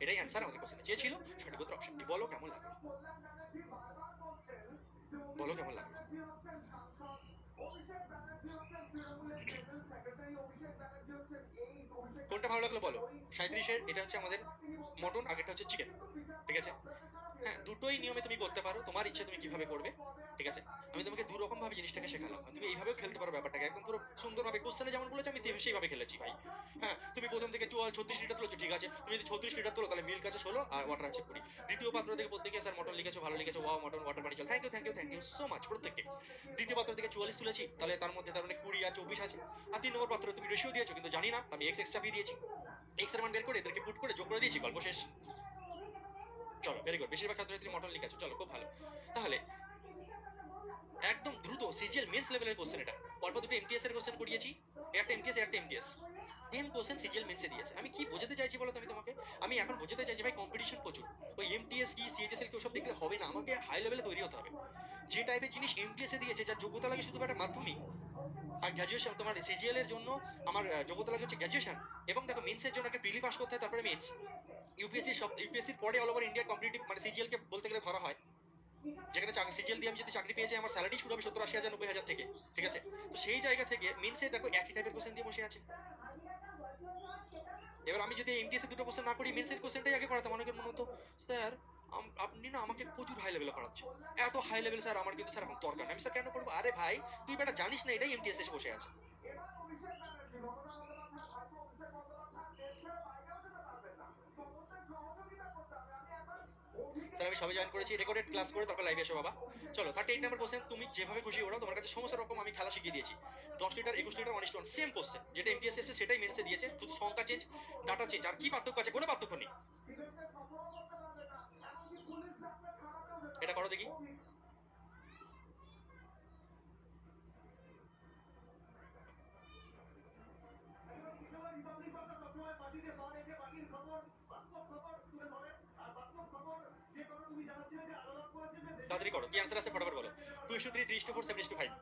এটাই অ্যান্সার আমাদের কোশ্চেনে চেয়েছিল। সঠিক উত্তর অপশন ডি। বলো কেমন লাগলো, বলো কেমন লাগলো? কোনটা ভালো লাগলো বলো? 37-এর এটা হচ্ছে আমাদের মটন, আগেরটা হচ্ছে চিকেন, ঠিক আছে? হ্যাঁ, দুটোই নিয়মে তুমি করতে পারো, তোমার ইচ্ছে তুমি কিভাবে করবে, ঠিক আছে? আমি তোমাকে দু রকম ভাবে জিনিসটাকে শেখালাম, তুমি এইভাবেও খেলতে পারো ব্যাপারটাকে, একদম পুরো সুন্দরভাবে কোশ্চেনে যেমন বলেছে আমি সেইভাবে খেলেছি ভাই। হ্যাঁ, তুমি প্রথম থেকে 36 লিটার তুলেছো, ঠিক আছে? তুমি যদি 36 লিটার তোলো তাহলে মিল্ক আছে 16 আর ওয়াটার আছে 20। দ্বিতীয় পাত্র থেকে প্রত্যেকে স্যার মটন লিখেছো, ভালো লিখেছো, ওয়াও মটন ওয়াটার পানি চল, থ্যাংক ইউ সো মাচ প্রত্যেককে। দ্বিতীয় পাত্র থেকে 44 তুলেছি, তাহলে তার মধ্যে তার মানে 20 আর 24 আছে। আর 3 নম্বর পাত্র তুমি রেশিও দিয়েছো কিন্তু জানি না, আমি এক্স এক্সট্রা দিয়েছি, এক্স এর মান বের করে এদেরকে পুট করে যোগ করে দিয়েছি, গল্প শেষ। চলো, ভেরি গুড। বেশিরভাগ ছাত্রছাত্রী মটন লিখেছো, চলো খুব ভালো। তাহলে একদম দ্রুত সিজিএল মেন্স লেভেলের কোশ্চেন এটা। পরপর দুটো এমটিএস এর কোশ্চেন করিয়েছি, একটা এমটিএস সেম কোশ্চেন সিজিএল মেন্সে দিয়েছে। আমি কি বোঝাতে চাইছি বলো তো আমি তোমাকে? আমি এখন বোঝাতে চাইছি ভাই কম্পিটিশন প্রচুর। ওই এমটিএস কি সিএইচএসএল কি ওসব দেখলে হবে না, আমাকে হাই লেভেলে তৈরি হতে হবে। যে টাইপের জিনিস এমটিএস এ দিয়েছে, যার যোগ্যতা লাগে শুধু একটা মাধ্যমিক আর গ্র্যাজুয়েশন, তোমার সিজিএল এর জন্য আমার যোগ্যতা লাগে হচ্ছে গ্র্যাজুয়েশন, এবং দেখো মেন্সের জন্য একটা প্রিলি পাস করতে হয়, তারপরে মেন্স। ইউপিএসসির পরে অল ওভার ইন্ডিয়া কম্পিটিটিভ মানে সিজিএল কে বলতে গেলে ধরা হয়। যেখানে সিজিএল দিয়ে আমি যদি চাকরি পেয়ে যাই, আমার স্যালারি শুরু হবে 70-80 হাজার 90 হাজার থেকে, ঠিক আছে? তো সেই জায়গা থেকে মেন্সে দেখো একই টাইপের কোশ্চেন দিয়ে বসে আছে। এবার আমি যদি এমটিএস এর দুটো কোশ্চেন না করি, মেন্সের কোশ্চেনটাই আগে করাতাম, অনেকের মনে হতো স্যার আপনি না আমাকে প্রচুর হাই লেভেলে পড়াচ্ছেন, এত হাই লেভেল স্যার আমার কিন্তু স্যার এখন দরকার নেই। আমি স্যার কেন করবো? আরে ভাই তুই বেটা জানিস না এটাই এমটিএস এসে বসে আছে। স্যার আমি সবাই জয়েন করেছি, রেকর্ডেড ক্লাস করে তারপর লাইভে এসো বাবা। চলো 38 নাম্বার কোশ্চেন, তুমি যেভাবে খুশি ওরাও, তোমার কাছে সমস্ত রকম আমি খেলা শিখিয়ে দিয়েছি। 10 লিটার 21 লিটার 1:1 সেম কোশ্চেন, যেটা এমটিএস এসে সেটাই মেন্সে দিয়েছে, শুধু সংখ্যা চেঞ্জ, ডাটা চেঞ্জ। আর কি পার্থক্য আছে? কোনো পার্থক্য নেই। এটা করো দেখি। কি आंसर আছে ফটাফট বলো। 2:3, 3:4, 7:5।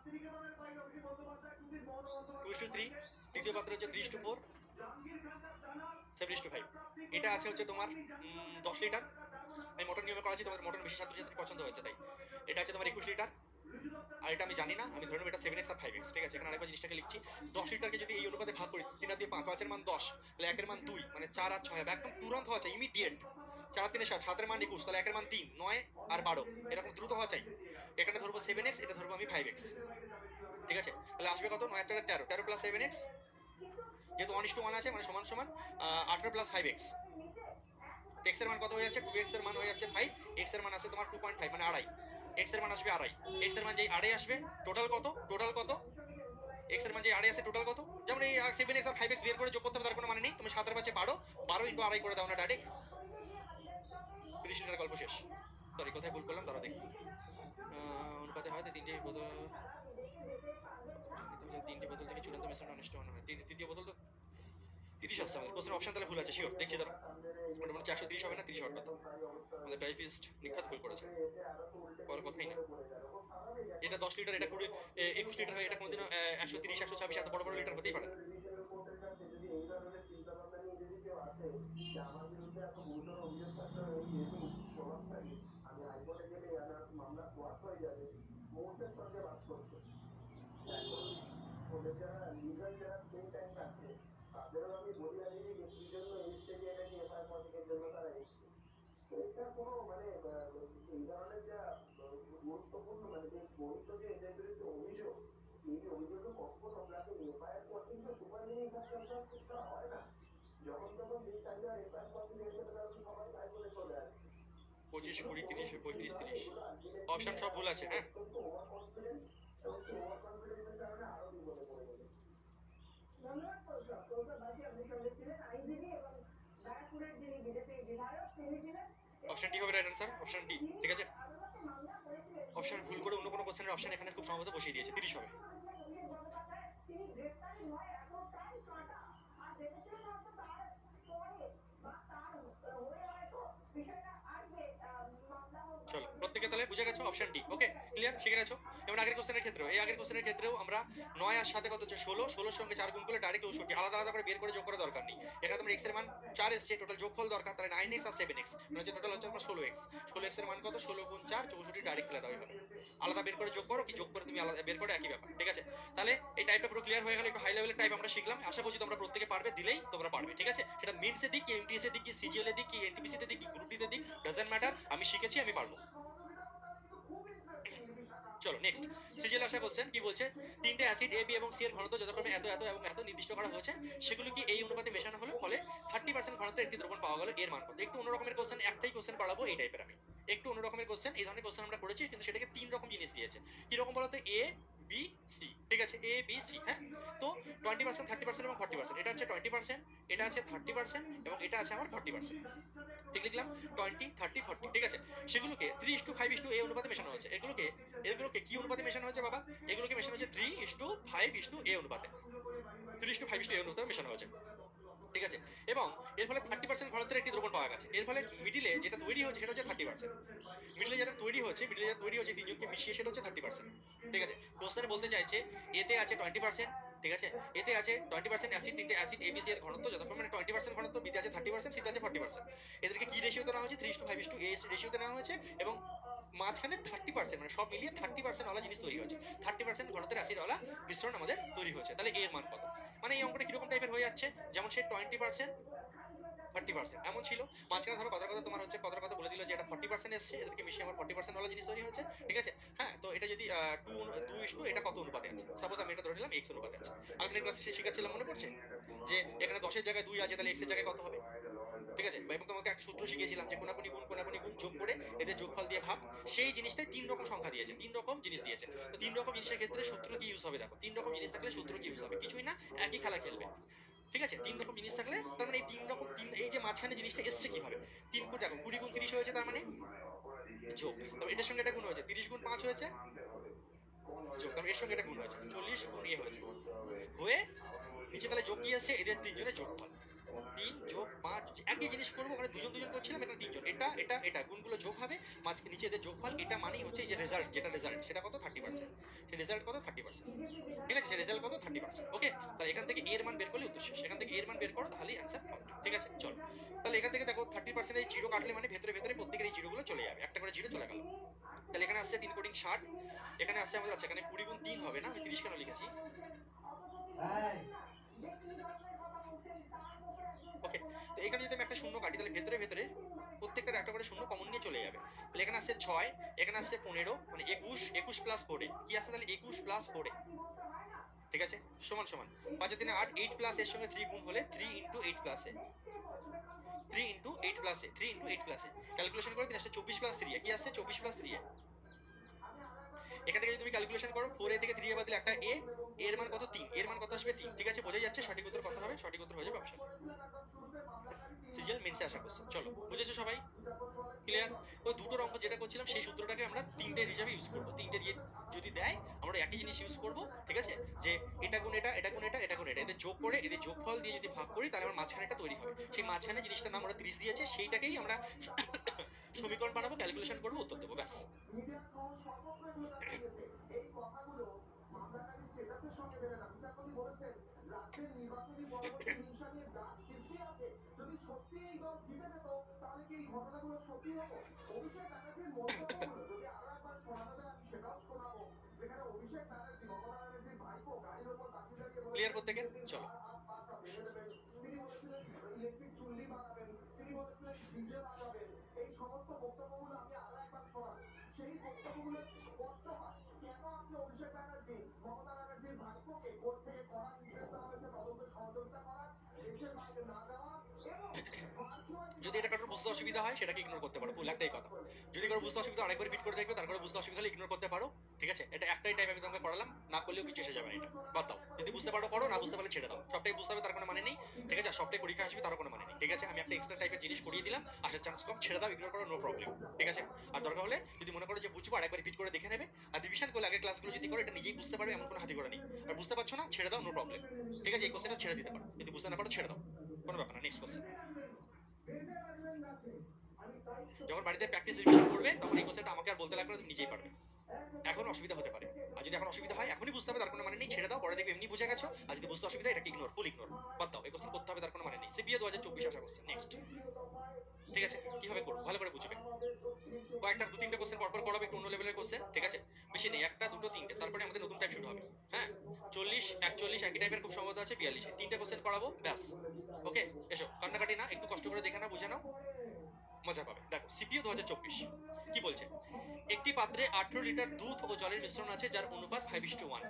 2:3, দ্বিতীয় পাত্র হচ্ছে 3:4, 7:5। এটা আছে হচ্ছে তোমার 10 লিটার। আমি মটন নিয়মে করাচ্ছি, তোমাদের মটন বেশি ছাত্রছাত্রীর পছন্দ হয়েছে তাই। এটা আছে তোমার 21 লিটার। আর এটা আমি জানি না, আমি ধরে নেব এটা 7x আর 5x। ঠিক আছে, এখানে আরেকবার জিনিসটাকে লিখছি। 10 লিটারকে যদি এই অনুপাতে ভাগ করি, 3 আর 2 5, 5 এর মান 10, তাহলে 1 এর মান 2, মানে 4 আর 6 হবে। একদম তুরন্ত হওয়া চাই, ইমিডিয়েট। 4 আর 3 7, 7 এর মান 21, তাহলে 1 এর মান 3, 9 আর 12, এরকম দ্রুত হওয়া চাই। এখানে ধরবো 7x, এটা ধরবো আমি 5x। ঠিক আছে, তাহলে আসবে কত? 9 আর 4 13, 13 প্লাস 7x, যেহেতু 1:1 আছে মানে সমান সমান 18 প্লাস 5x। x এর মান কত হয়ে যাচ্ছে? 2x এর মান হয়ে যাচ্ছে 5, x এর মান আছে তোমার 2.5 মানে আড়াই। x এর মান আসবে আড়াই। x এর মান যেই আড়াই আসবে, টোটাল কত? টোটাল কত? x এর মান যেই আড়াই আসে, টোটাল কত? যেমন এই 7x আর 5x বের করে যোগ করতে হবে, তার কোনো মানে নেই। তুমি 7 এর পাশে 12, 12 ইনটু আড়াই করে দাও না ডাইরেক্ট। 30 লিটার গল্প শেষ। সরি, কোথায় ভুল করলাম দাঁড়াও দেখি। অনুপাতে হয় তো তিনটে বোতল, তিনটে বোতল থেকে চূড়ান্ত মিশ্রণ অনিষ্ট মনে হয়। তৃতীয় বোতল তো 30 আসছে আমাদের। কোশ্চেন অপশন তাহলে ভুল আছে, শিওর দেখছি দাঁড়াও। ওটা মনে হচ্ছে 130 হবে না, 30 হওয়ার কথা। আমাদের টাইপিস্ট নিখাত ভুল করেছে, পরে কথাই না। এটা 10 লিটার, এটা 21 লিটার হয়। এটা কোনোদিনও 130 126 এত বড় বড় লিটার হতেই পারে না। পঁচিশ, 20, 30, 35, 30 অপশন সব ভুল আছে। হ্যাঁ, অপশন ডি হবে রাইট অ্যান্সার, অপশন ডি। ঠিক আছে, অপশন ভুল করে অন্য কোনো কোশ্চেনের অপশন এখানে খুব সম্ভবত বসিয়ে দিয়েছে। 30 হবে। চলো, প্রত্যেকে তাহলে বুঝে গেছো অপশন ডি। ওকে, ক্লিয়ার, শিখে গেছো। এবং আগের কোশ্চেনের ক্ষেত্রেও, এই আগের কোশ্চেনের ক্ষেত্রেও আমরা 9 আর 7 কত হচ্ছে 16, 16 সঙ্গে 4 গুণ করলে ডাইরেক্ট 64, আলাদা আলাদা করে বের করে যোগ করার দরকার নেই। এখানে তোমার x এর মান 4 এসছে, টোটাল যোগফল দরকার, তাহলে 9x আর 7x মানে হচ্ছে টোটাল হচ্ছে আমার 16x। 16x এর মান কত? 16 গুণ 4 64, ডাইরেক্ট ফেলে দেওয়া হলো। আলাদা বের করে যোগ করো, কি যোগ করে তুমি আলাদা বের করে, একই ব্যাপার। ঠিক আছে, তাহলে এই টাইপটা পুরো ক্লিয়ার হয়ে গেল। একটু হাই লেভেলের টাইপ আমরা শিখলাম, আশা করছি তোমরা প্রত্যেকে পারবে, দিলেই তোমরা পারবে। ঠিক আছে, সেটা মিডস এর দিক কি, এমটিএস এর দিক কি, সিজিএল এর দিক কি, এনটিপিসি তে দিক কি, গ্রুপ ডি তে দিক, ডাজন্ট ম্যাটার। আমি শিখেছি, আমি পারবো। চলো নেক্সট, সিজিএল আসা কোশ্চেন কি বলছে? তিনটে অ্যাসিড এ বি এবং সি এর ঘনত্ব যথাক্রমে এত এত এবং এত নির্দিষ্ট করা হয়েছে, সেগুলো কি এই অনুপাতে মেশানো হলো, ফলে 30% ঘনত্বের একটি দ্রবণ পাওয়া গেল, এর মান কত? একটু অন্য রকমের কোশ্চেন, একটাই কোশ্চেন পড়াবো এই টাইপের। আমি একটু অন্য রকমের কোশ্চেন, এই ধরনের কোশ্চেন আমরা করেছি, কিন্তু সেটাকে 3 রকম জিনিস দিয়েছে। কি রকম বলতো? A B C. ঠিক আছে, এ বি সি। হ্যাঁ, তো 20%, 30% এবং 40%। এটা হচ্ছে 20%, এটা আছে 30% এবং এটা আছে আমার 40%। ঠিক লিখলাম, 20, 30, 40। ঠিক আছে, সেগুলোকে 3:5 এ অনুপাতে মেশানো হয়েছে। এগুলোকে কি অনুপাতে মেশানো হয়েছে বাবা? এগুলোকে মেশানো হয়েছে 3:5 এ অনুপাতে। 3:5 এ অনুপাতে মেশানো হয়েছে। ঠিক আছে, এবং এর ফলে 30% ঘনত্বের একটি দ্রবণ পাওয়া গেছে। এর ফলে মিডিলে যেটা তৈরি হচ্ছে সেটা হচ্ছে 30%। মিডিলে যেটা তৈরি হচ্ছে তিনজনকে মিশিয়ে, সেটা হচ্ছে 30%। ঠিক আছে, কোশ্চেনে বলতে চাইছে এতে আছে 20%। ঠিক আছে, এতে আছে 20% অ্যাসিড, তিনটে অ্যাসিড এবিসি এর ঘনত্ব যতক্ষণ মানে 20% ঘনত্ব, বিতে আছে 30%, সিতে আছে 40%। এদেরকে কি রেশিওতে নেওয়া হয়েছে? 3:5 রেশিওতে নেওয়া হয়েছে, এবং মাঝখানে 30% মানে সব মিলিয়ে 30% ওয়ালা জিনিস তৈরি হয়েছে। 30% ঘনত্বের অ্যাসিডওয়ালা মিশ্রণ আমাদের তৈরি হয়েছে। তাহলে এর মান কত? মানে এই অঙ্কটা কিরকম টাইপের হয়ে যাচ্ছে? যেমন সে 20%, 30% এমন ছিল, মাঝখানে ধরো কথার কথা তোমার হচ্ছে কথার কথা বলে দিল যে এটা 40% এসছে, এদেরকে মিশিয়ে আমার 40% ওয়ালা জিনিস তৈরি হয়েছে। ঠিক আছে, হ্যাঁ, তো এটা যদি 2:2 এটা কত অনুপাতে আছে? সাপোজ আমি এটা ধরে নিলাম x অনুপাতে আছে। আগের ক্লাসে সে শিখাচ্ছিলাম, মনে পড়ছে যে এখানে 10 এর জায়গায় 2 আছে, তাহলে x এর জায়গায় কত হবে? ঠিক আছে, এবং তোমাকে একটা সূত্র শিখিয়েছিলাম যে কোনাকুনি গুণ যোগ করে এদের যোগফল দিয়ে ভাগ। সেই জিনিসটাই 3 রকম সংখ্যা দিয়েছে, 3 রকম জিনিস দিয়েছে। তো 3 রকম জিনিসের ক্ষেত্রে সূত্র কি ইউজ হবে? দেখো, 3 রকম জিনিস থাকলে সূত্র কি ইউজ হবে? কিছুই না, একই খেলা খেলবে। ঠিক আছে, 3 রকম জিনিস থাকলে তার মানে এই 3 রকম এই যে মাঝখানে জিনিসটা এসছে কিভাবে? 3 কোটি, দেখো 20 গুণ 30 হয়েছে, তার মানে যোগ। তবে এটার সঙ্গে এটা গুণ হয়েছে, 30 গুণ 5 হয়েছে যোগ। তবে এর সঙ্গে এটা গুণ হয়েছে, 40 গুণ এ হয়েছে, হয়ে নিচে তাহলে যোগ কি আছে? এদের তিনজনের যোগফল। 3 যোগ 5 একই জিনিস করবো, ওখানে দুজন দুজন করছিলাম, এটা তিনজন, এটা এটা এটা গুণগুলো যোগ হবে, মাঝে নিচে এদের যোগফল, এটা মানেই হচ্ছে এই যে রেজাল্ট, যেটা রেজাল্ট সেটা কত 30%, সেই রেজাল্ট কত 30%, ঠিক আছে, সেই রেজাল্ট কত 30%। ওকে, তাহলে এখান থেকে এর মান বের করলে উত্তর শেষ, সেখান থেকে এর মান বের করো তাহলেই অ্যান্সার কমপ্লিট। ঠিক আছে, চল তাহলে এখান থেকে দেখো 30% এই জিরো কাটলে মানে ভেতরে ভেতরে প্রত্যেকের এই জিরোগুলো চলে যাবে, একটা করে জিরো চলে গেল। তাহলে এখানে আসছে 3 কোটিং 60, এখানে আসছে আমাদের, আছে এখানে 20 গুণ 3 হবে না, আমি 30 কেন লিখেছি। ওকে, তো এখানে যদি আমি একটা শূন্য কাটি তাহলে ভেতরে ভেতরে প্রত্যেকটার একটা করে শূন্য কমন নিয়ে চলে যাবে। তাহলে এখানে আসছে 6, এখানে আসছে 15, মানে 21, 21 প্লাস 4 কি আসছে তাহলে 21 প্লাস 4, ঠিক আছে, সমান সমান 5 3 8, 8 প্লাস এর সঙ্গে 3 গুণ হলে 3 ইন্টু 8 প্লাস এ, 3 ইন্টু 8 প্লাস এ, 3 ইন্টু 8 প্লাস এ, ক্যালকুলেশন করে 3 আসছে 24 প্লাস 3 কি আসছে 24 প্লাস 3 এখান থেকে যদি তুমি ক্যালকুলেশন করো 4 এ থেকে 3 এ বাদ দিলে একটা এ, এর মান কত 3, এর মান কত আসবে 3, ঠিক আছে, বোঝা যাচ্ছে সঠিক উত্তর কত হবে, সঠিক উত্তর হয়ে যাবে অপশন সিজিএল মেন্সে আসা কোশ্চেন। চলো বুঝেছো সবাই, ক্লিয়ার। ওই দুটোর অঙ্ক যেটা করছিলাম সেই সূত্রটাকে আমরা তিনটে হিসাবে ইউজ করবো, তিনটে দিয়ে যদি দেয় আমরা একই জিনিস ইউজ করবো, ঠিক আছে, যে এটা গুণ এটা, এটা গুণ এটা, এটা গুণ এটা, এদের যোগ করে এদের যোগফল দিয়ে যদি ভাগ করি তাহলে আমার মাঝখানে একটা তৈরি হবে, সেই মাঝখানে জিনিসটার নাম ওরা 30 দিয়েছে, সেইটাকেই আমরা সমীকরণ বানাবো, ক্যালকুলেশন করবো, উত্তর দেবো, ব্যাস। ক্লিয়ার প্রত্যেকের, চলো। যদি এটা কারোর বুঝতে অসুবিধা হয় সেটাকে ইগনোর করতে পারো, ফুল একটাই কথা। যদি কারোর বুঝতে অসুবিধা আরেকবার রিপিট করে দেখবে, তারপরে বুঝতে অসুবিধা হলে ইগনোর করতে পারো, ঠিক আছে, এটা একটাই টাইপ আমি তোমাকে করালাম, না করলেও কিছু এসে যাবে না, এটা বাদ দাও। যদি বুঝতে পারো করো, না বুঝতে পারলে ছেড়ে দাও, সবটাই বুঝতে হবে তার কোনো মানে নেই, ঠিক আছে, সবটাই পরীক্ষা আসবে তার কোনো মানে নেই, ঠিক আছে, আমি একটা এক্সট্রা টাইপের জিনিস করিয়ে দিলাম, আসার চান্স কম, ছেড়ে দাও, ইগনোর করো, নো প্রবলেম, ঠিক আছে। আর দরকার হলে যদি মনে করো যে বুঝবো আরেকবার রিপিট করে দেখে নেবে, আর রিভিশন করলে আগের ক্লাসগুলো যদি করো এটা নিজেই বুঝতে পারবে, এমন কোনো হাতি করা নেই। আর বুঝতে পারছো না ছেড়ে দাও, নো প্রবলেম, ঠিক আছে, এই কোশ্চেনটা ছেড়ে দিতে পারো, যদি বুঝতে না পারো ছেড়ে দাও, কোনো ব্যাপার না। নেক্সট কোশ্চেন, যখন বাড়িতে প্র্যাকটিস রিভিশন করবে তখন এই কোশ্চেনটা আমাকে আর বলতে লাগবে না, তুমি নিজেই পারবে। এখন অসুবিধা হতে পারে, আর যদি এখন অসুবিধা হয় এখনই বুঝতে হবে তার কোনো মানে নেই, ছেড়ে দাও, পরে দেখবে এমনি বুঝে গেছো, আর যদি বুঝতে অসুবিধা এটাকে ইগনোর, ফুল ইগনোর, বাদ দাও, এই কোশ্চেন করতে হবে তার কোনো মানে নেই। সিপিএ 2024 আসা কোশ্চেন, নেক্সট, ঠিক আছে, কিভাবে করবো ভালো করে বুঝবে, কয়েকটা 2-3টা কোশ্চেন পরপর করাবে, একটু অন্য লেভেলের কোশ্চেন, ঠিক আছে, বেশি নেই, একটা দুটো তিনটে, তারপরে আমাদের নতুন টাইপ শুরু হবে। হ্যাঁ, 40 41 একই টাইপের খুব সম্ভবত আছে, 42 তিনটে কোশ্চেন করাবো, ব্যাস। ওকে, এসো, কান্নাকাটি না, একটু কষ্ট করে দেখে নাও, বুঝে নাও, মজা পাবে। দেখো সিপিও 2024 কি বলছে, একটি পাত্রে 18 লিটার দুধ ও জলের মিশ্রণ আছে যার অনুপাত 5:1।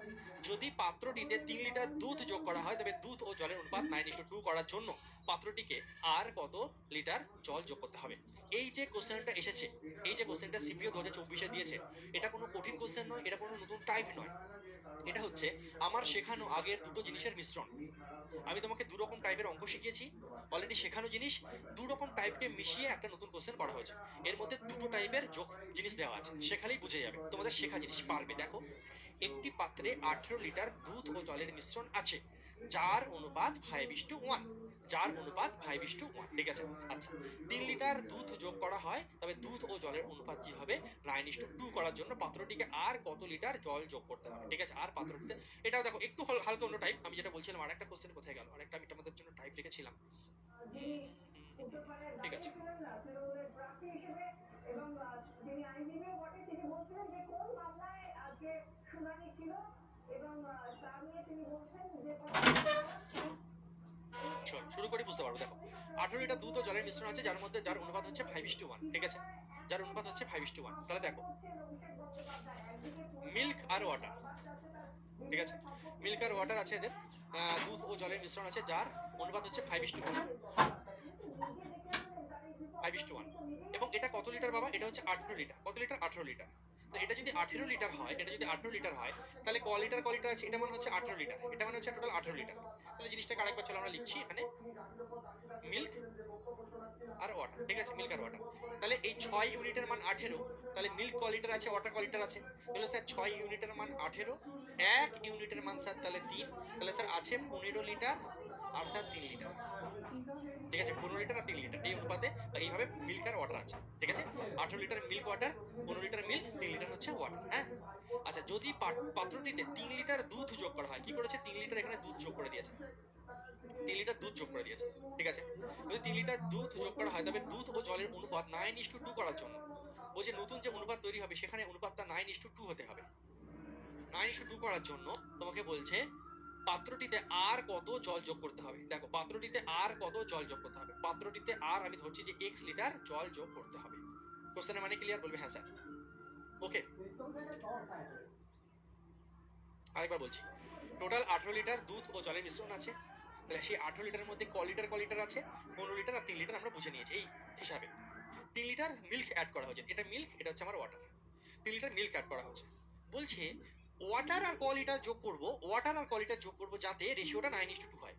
যদি পাত্রটিতে 3 লিটার দুধ যোগ করা হয় তবে দুধ ও জলের অনুপাত 9:2 করার জন্য পাত্রটিকে আর কত লিটার জল যোগ করতে হবে। এই যে কোশ্চেনটা এসেছে, এই যে কোশ্চেনটা সিপিও 2024 দিয়েছে, এটা কোনো কঠিন কোশ্চেন নয়, এটা কোনো নতুন টাইপ নয়, এটা হচ্ছে আমার শেখানো আগের দুটো জিনিসের মিশ্রণ। আমি তোমাকে দু রকম টাইপের অঙ্ক শিখিয়েছি, অলরেডি শেখানো জিনিস দু রকম টাইপকে মিশিয়ে একটা নতুন কোশ্চেন করা হয়েছে, এর মধ্যে দুটো টাইপের যোগ জিনিস দেওয়া আছে, শেখালেই বুঝে যাবে, তোমাদের শেখা জিনিস পারবে। দেখো, একটি পাত্রে 18 লিটার দুধ ও জলের মিশ্রণ আছে যার অনুপাত 5:1, যার অনুপাত 5:1, ঠিক আছে। আচ্ছা, 3 লিটার দুধ যোগ করা হয় তবে দুধ ও জলের অনুপাত কি হবে, 9:2 করার জন্য পাত্রটিকে আর কত লিটার জল যোগ করতে হবে, ঠিক আছে। আর পাত্রটিতে, এটাও দেখো একটু হালকা অন্য টাইপ, আমি যেটা বলছিলাম আরেকটা কোশ্চেন কোথায় গেল, আরেকটা আমি তোমাদের জন্য টাইপ লিখেছিলাম, ঠিক আছে। চল শুরু করি, বুঝতে পারবো। দেখো, 18 লিটার দুধ ও জলের মিশ্রণ আছে যার মধ্যে যার অনুপাত হচ্ছে 5:1, ঠিক আছে, যার অনুপাত হচ্ছে 5:1। তাহলে দেখো, মিল্ক আর ওয়াটার, ঠিক আছে, মিল্ক আর ওয়াটার আছে এদের, দুধ ও জলের মিশ্রণ আছে যার অনুপাত হচ্ছে 5:1, 5:1। এবং এটা কত লিটার বাবা, এটা হচ্ছে 18 লিটার, কত লিটার, 18 লিটার। তো এটা যদি 18 লিটার হয়, এটা যদি 18 লিটার হয় তাহলে ক লিটার আছে, এটা মানে হচ্ছে 18 লিটার, এটা মানে হচ্ছে টোটাল 18 লিটার। তাহলে জিনিসটাকে আরেকবার চলো আমরা লিখছি, এখানে মিল্ক আর ওয়াটার, ঠিক আছে, মিল্ক আর ওয়াটার। তাহলে এই 6 ইউনিটের মান 18, তাহলে মিল্ক ক লিটার আছে, ওয়াটার ক লিটার আছে, তাহলে স্যার 6 ইউনিটের মান 18, 1 ইউনিটের মান স্যার তাহলে 3, তাহলে স্যার আছে 15 লিটার, আর স্যার 3 লিটার, ঠিক আছে, 15 লিটার আর 3 লিটার এই অনুপাতে এইভাবে মিল্ক আর ওয়াটার আছে। ঠিক আছে, 18 litre milk water, 15 litre milk, 3 litre হচ্ছে ওয়াটার। হ্যাঁ, আচ্ছা যদি পাত্রটিতে 3 লিটার দুধ যোগ করা হয়, কি করেছে 3 লিটার এখানে দুধ যোগ করে দিয়েছে, 3 লিটার দুধ যোগ করে দিয়েছে। ঠিক আছে, যদি 3 লিটার দুধ যোগ করা হয় তবে দুধ ও জলের অনুপাত 9:2 করার জন্য বলছে নতুন যে অনুপাত তৈরি হবে সেখানে অনুপাতটা 9:2 হতে হবে। 9:2 করার জন্য তোমাকে বলছে পাত্রটিতে আর কত জল যোগ করতে হবে। দেখো পাত্রটিতে আর কত জল যোগ করতে হবে, পাত্রটিতে আর আমি ধরছি যে x লিটার জল যোগ করতে হবে। কোশ্চেনের মানে ক্লিয়ার? বলবে হ্যাঁ স্যার। ওকে, আরেকবার বলছি, টোটাল 18 লিটার দুধ ও জলের মিশ্রণ আছে, তাহলে সেই 18 লিটারের মধ্যে ক লিটার আছে, 15 লিটার আর 3 লিটার আমরা বুঝে নিয়েছি এই হিসাবে। 3 লিটার মিল্ক অ্যাড করা হয়েছে, এটা মিল্ক, এটা হচ্ছে আমার ওয়াটার। 3 লিটার মিল্ক অ্যাড করা হয়েছে, বলছে ওয়াটার আর ক লিটার যোগ করব, ওয়াটার আর ক লিটার যোগ করব যাতে রেশিওটা 9:2 হয়।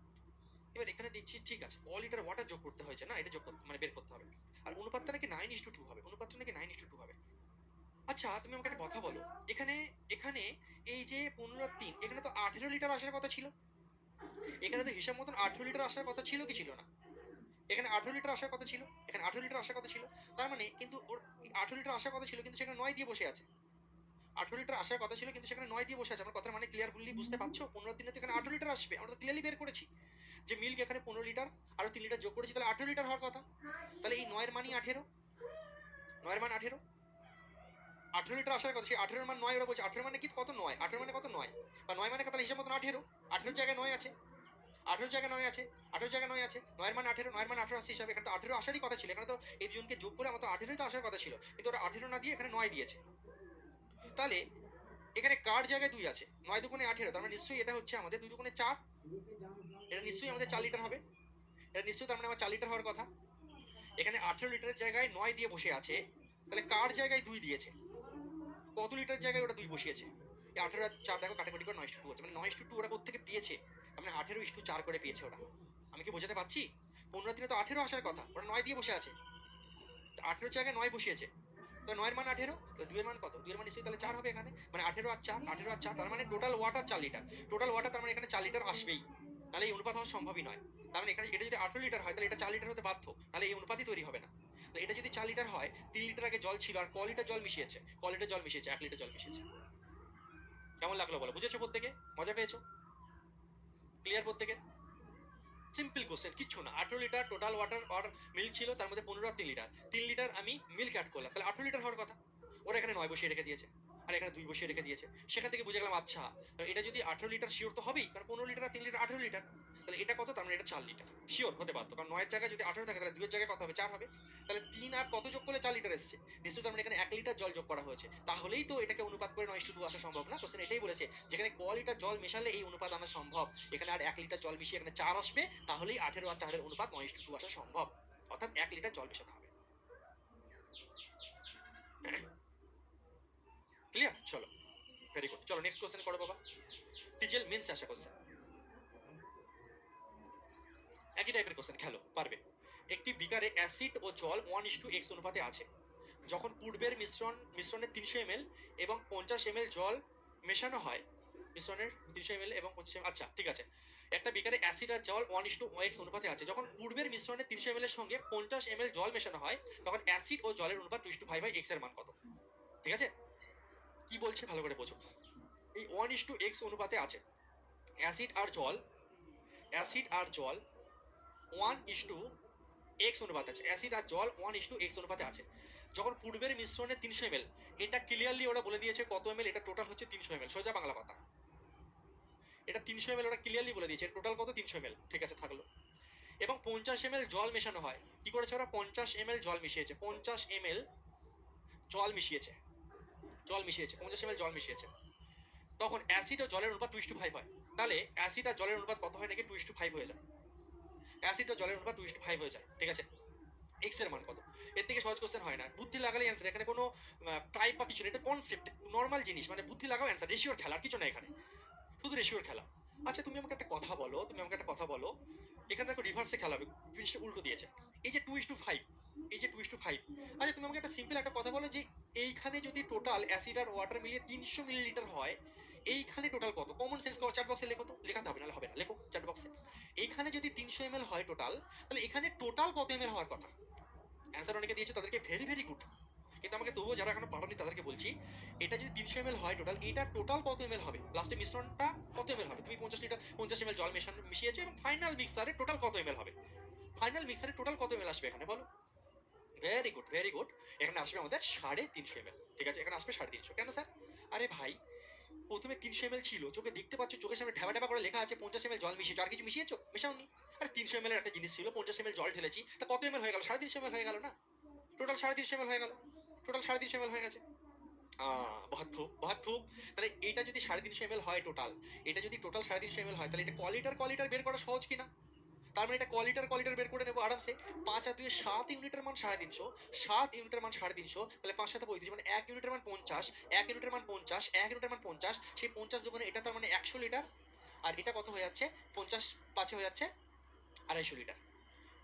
এবার এখানে দেখছি ঠিক আছে ক লিটার ওয়াটার যোগ করতে হয়েছে না, এটা যোগ করতে মানে বের করতে হবে, আর অনুপাতটা নাকি 9:2 হবে, অনুপাতটা নাকি 9:2 হবে। আচ্ছা তুমি আমাকে একটা কথা বলো, এখানে এখানে এই যে 15 আর 3, এখানে তো 18 লিটার আসার কথা ছিল, এখানে তো হিসাব মতন 18 লিটার আসার কথা ছিল কি ছিল না? এখানে 18 লিটার আসার কথা ছিল, এখানে 18 লিটার আসার কথা ছিল, তার মানে কিন্তু ওর 18 লিটার আসার কথা ছিল কিন্তু সেখানে 9 দিয়ে বসে আছে। 18 লিটার আসার কথা ছিল কিন্তু সেখানে 9 দিয়ে বসে আছে। আমার কথার মানে ক্লিয়ার বললি বুঝতে পারছো? 15 দিনে তো এখানে 18 লিটার আসবে, আমরা তো ক্লিয়ারলি বের করেছি যে মিল্ক এখানে 15 লিটার আর 3 লিটার যোগ করেছি, তাহলে 18 লিটার হওয়ার কথা। তাহলে এই 9 এর মানই 18, 9 এর মান 18, 18 লিটার আসার কথা, সেই 18 এর মান 9, ওরা বলছে 18 মানে কি কত 9, 18 মানে কত 9, বা 9 মানে কত হিসাব মতন 18, 18 জায়গায় 9 আছে, 18 জায়গায় 9 আছে, 18 জায়গায় 9 আছে, 9 এর মান 18, 9 এর মান 18 আসছে হিসাবে, এখানে তো 18 আসারই কথা ছিল, এখানে তো এই দুজনকে যোগ করে আমার তো 18 তো আসার কথা ছিল, কিন্তু ওরা 18 না দিয়ে এখানে 9 দিয়েছে। তাহলে এখানে কার জায়গায় 2 আছে, 9 দুগুণে 18, তার মানে নিশ্চয়ই এটা হচ্ছে আমাদের 2 দুগুণে 4, এটা নিশ্চয়ই আমাদের 4 লিটার হবে, এটা নিশ্চয়ই তার মানে আমার 4 লিটার হওয়ার কথা। এখানে 18 লিটারের জায়গায় 9 দিয়ে বসে আছে, তাহলে কার জায়গায় 2 দিয়েছে, কত লিটার জায়গায় ওটা 2 বসিয়েছে, এই 18 আর 4 দেখো কাটাকাটি করে 9:2 হচ্ছে, মানে 9:2 ওরা কোত্থেকে পেয়েছে, তার মানে 18:4 করে পেয়েছে ওরা। আমি কি বোঝাতে পারছি? 15 দিনে তো 18 আসার কথা, ওরা 9 দিয়ে বসে আছে, 18 জায়গায় 9 বসিয়েছে, তো 9 এর মান 18, তো 2 এর মান কত, 2 এর মান নিশ্চয়ই তাহলে 4 হবে এখানে, মানে 18 আর 4, 18 আর 4, তার মানে total water 4 litre, total water তার মানে এখানে 4 লিটার আসবেই, তাহলে এই অনুপাত হওয়া সম্ভবই নয়। তার মানে এখানে এটা যদি 18 লিটার হয় তাহলে এটা 4 লিটার হতে বাধ্য, তাহলে এই অনুপাতই তৈরি হবে না। তাহলে এটা যদি 4 লিটার হয়, 3 লিটার আগে জল ছিল আর ক লিটার জল মিশিয়েছে, ক লিটার জল মিশিয়েছে, 1 লিটার জল মিশিয়েছে। কেমন লাগলো বলো, বুঝেছো প্রত্যেকে? মজা পেয়েছো? ক্লিয়ার প্রত্যেকে? সিম্পল কোশ্চেন, কিচ্ছু না। 18 লিটার টোটাল ওয়াটার আর মিল্ক ছিল, তার মধ্যে 15 আর 3 লিটার, 3 লিটার আমি মিল্ক অ্যাড করলাম, তাহলে 18 লিটার হওয়ার কথা। ওরা এখানে 9 বসিয়ে রেখে দিয়েছে আর এখানে 2 বসিয়ে রেখে দিয়েছে, সেখান থেকে বুঝে গেলাম আচ্ছা এটা যদি 18 লিটার শিওর তো হবেই, কারণ 15 লিটার আর 3 লিটার 18 লিটার, তাহলে এটা কত, তার মানে এটা 4 লিটার শিওর হতে পারতো, কারণ 9 এর জায়গায় যদি 18 থাকে তাহলে 2 এর জায়গায় কত হবে, 4 হবে, তাহলে 3 আর কত যোগ করলে 4 লিটার এসেছে, নিশ্চয়ই তার মানে এখানে 1 লিটার জল যোগ করা হয়েছে, তাহলেই তো এটাকে অনুপাত করে 9:2 আসা সম্ভব না। কোশ্চেন এটাই বলেছে যেখানে ক লিটার জল মেশালে এই অনুপাত আনা সম্ভব, এখানে আর 1 লিটার জল মিশিয়ে এখানে 4 আসবে, তাহলেই 18 আর 4 এর অনুপাত 9:2 আসা সম্ভব, অর্থাৎ 1 লিটার জল মেশাতে হবে। ক্লিয়ার? চলো ভেরি গুড, চলো নেক্সট কোশ্চেন করো বাবা। সিজিএল মেন্স আসা কোশ্চেন, একই টাইপের কোশ্চেন, খেলো পারবে। একটি বিকারে অ্যাসিড ও জল 1:x অনুপাতে আছে, যখন পূর্বের মিশ্রণের 300 ml এবং 50 ml জল মেশানো হয়, মিশ্রণের 300 ml এবং 50 ml, আচ্ছা ঠিক আছে, একটা বিকারে অ্যাসিড আর জল 1:x অনুপাতে আছে, যখন পূর্বের মিশ্রণের 300 ml এর সঙ্গে 50 ml জল মেশানো হয়, তখন অ্যাসিড ও জলের অনুপাত 2:5/x এর মান কত? ঠিক আছে, কি বলছে ভালো করে বোঝো। এই 1:x অনুপাতে আছে, অ্যাসিড আর জল, অ্যাসিড আর জল 1:x অনুপাতে আছে, অ্যাসিড আর জল 1:x অনুপাতে আছে, যখন পূর্বের মিশ্রণে 300 ml, এটা ক্লিয়ারলি ওরা বলে দিয়েছে কত ml, এটা টোটাল হচ্ছে 300 ml, সোজা বাংলা কথা, এটা 300 ml ওরা ক্লিয়ারলি বলে দিয়েছে, টোটাল কত 300 ml, ঠিক আছে থাকলো। এবং 50 ml জল মেশানো হয়, কি করেছে ওরা 50 ml জল মিশিয়েছে, 50 ml জল মিশিয়েছে, জল মিশিয়েছে 50 ml জল মিশিয়েছে, তখন অ্যাসিড ও জলের অনুপাত 2:5 হয়, তাহলে অ্যাসিড আর জলের অনুপাত কত হয় নাকি 2:5 হয়ে যায়, অ্যাসিড ও জলের অনুপাত 2:5 হয়ে যায়, ঠিক আছে। এক্স এর মান কত, এর থেকে সহজ কোশ্চেন হয় না, বুদ্ধি লাগালেই অ্যান্সার, এখানে কোনো টাইপ বা কিছু নেই, এটা কনসেপ্ট নর্মাল জিনিস, মানে বুদ্ধি লাগাও অ্যান্সার, রেশিওর খেলা আর কিছু না এখানে, শুধু রেশিওর খেলা। আচ্ছা তুমি আমাকে একটা কথা বলো, তুমি আমাকে একটা কথা বলো, এখানে দেখো রিভার্সে খেলা হবে, জিনিসটা উল্টো দিয়েছে, এই যে 2:5, এই যে 2:5, আচ্ছা তুমি আমাকে একটা সিম্পল একটা কথা বলো যে এইখানে যদি টোটাল অ্যাসিড আর ওয়াটার মিলিয়ে 300 মিলিলিটার হয়, এইখানে টোটাল কত, কমন সেন্স করো, চ্যাট বক্সে লেখো তো, লেখাতে হবে নাহলে হবে না, লেখো চ্যাট বক্সে। এইখানে যদি 300 ml হয় টোটাল, তাহলে এখানে টোটাল কত ml হওয়ার কথা? অ্যান্সার অনেকে দিয়েছে, তাদেরকে ভেরি ভেরি গুড, কিন্তু আমাকে তবুও যারা এখনো পারোনি তাদেরকে বলছি, এটা যদি 300 ml হয় টোটাল, এটা টোটাল কত ml হবে, লাস্টে মিশ্রণটা কত ml হবে? তুমি 50 লিটার 50 ml জল মিশিয়েছো এবং ফাইনাল মিক্সারে টোটাল কত ml হবে? ফাইনাল মিক্সারে টোটাল কত ml আসবে এখানে বলো? Very good, very good. এখানে আসবে আমাদের 350 ml। ঠিক আছে, এখানে আসবে 350। কেন স্যার? আরে ভাই, প্রথমে 300 ml ছিল, চোখে দেখতে পাচ্ছ, চোখের সামনে ঢাবা ঢাবা করে লেখা আছে 50 ml জল মিশিয়েছো, আর কিছু মিশিয়েছো? মেশাওনি। আরে 300 ml এর একটা জিনিস ছিল, 50 ml জল ঢেলেছি, তা কত ml হয়ে গেল? 350 ml হয়ে গেল না? টোটাল 350 ml হয়ে গেল, টোটাল 350 ml হয়ে গেছে। বহুত খুব, বহুত খুব। তাহলে এটা যদি 350 ml হয় টোটাল, এটা যদি টোটাল 350 ml হয়, তাহলে এটা কোয়ালিটার বের করা সহজ কিনা? তার মানে এটা কোয়ালিটার বের করে নেবো আরামসে। 5 আর 2 7 ইউনিটের মান 350, 7 ইউনিটের মান 350, তাহলে 5 7 35, মানে 1 ইউনিটের মান 50, 1 ইউনিটের মান 50, 1 ইউনিটের মান 50, সেই 50 দোকানে এটা তার মানে 100 লিটার, আর এটা কত হয়ে যাচ্ছে? 50 5 হয়ে যাচ্ছে 250 লিটার।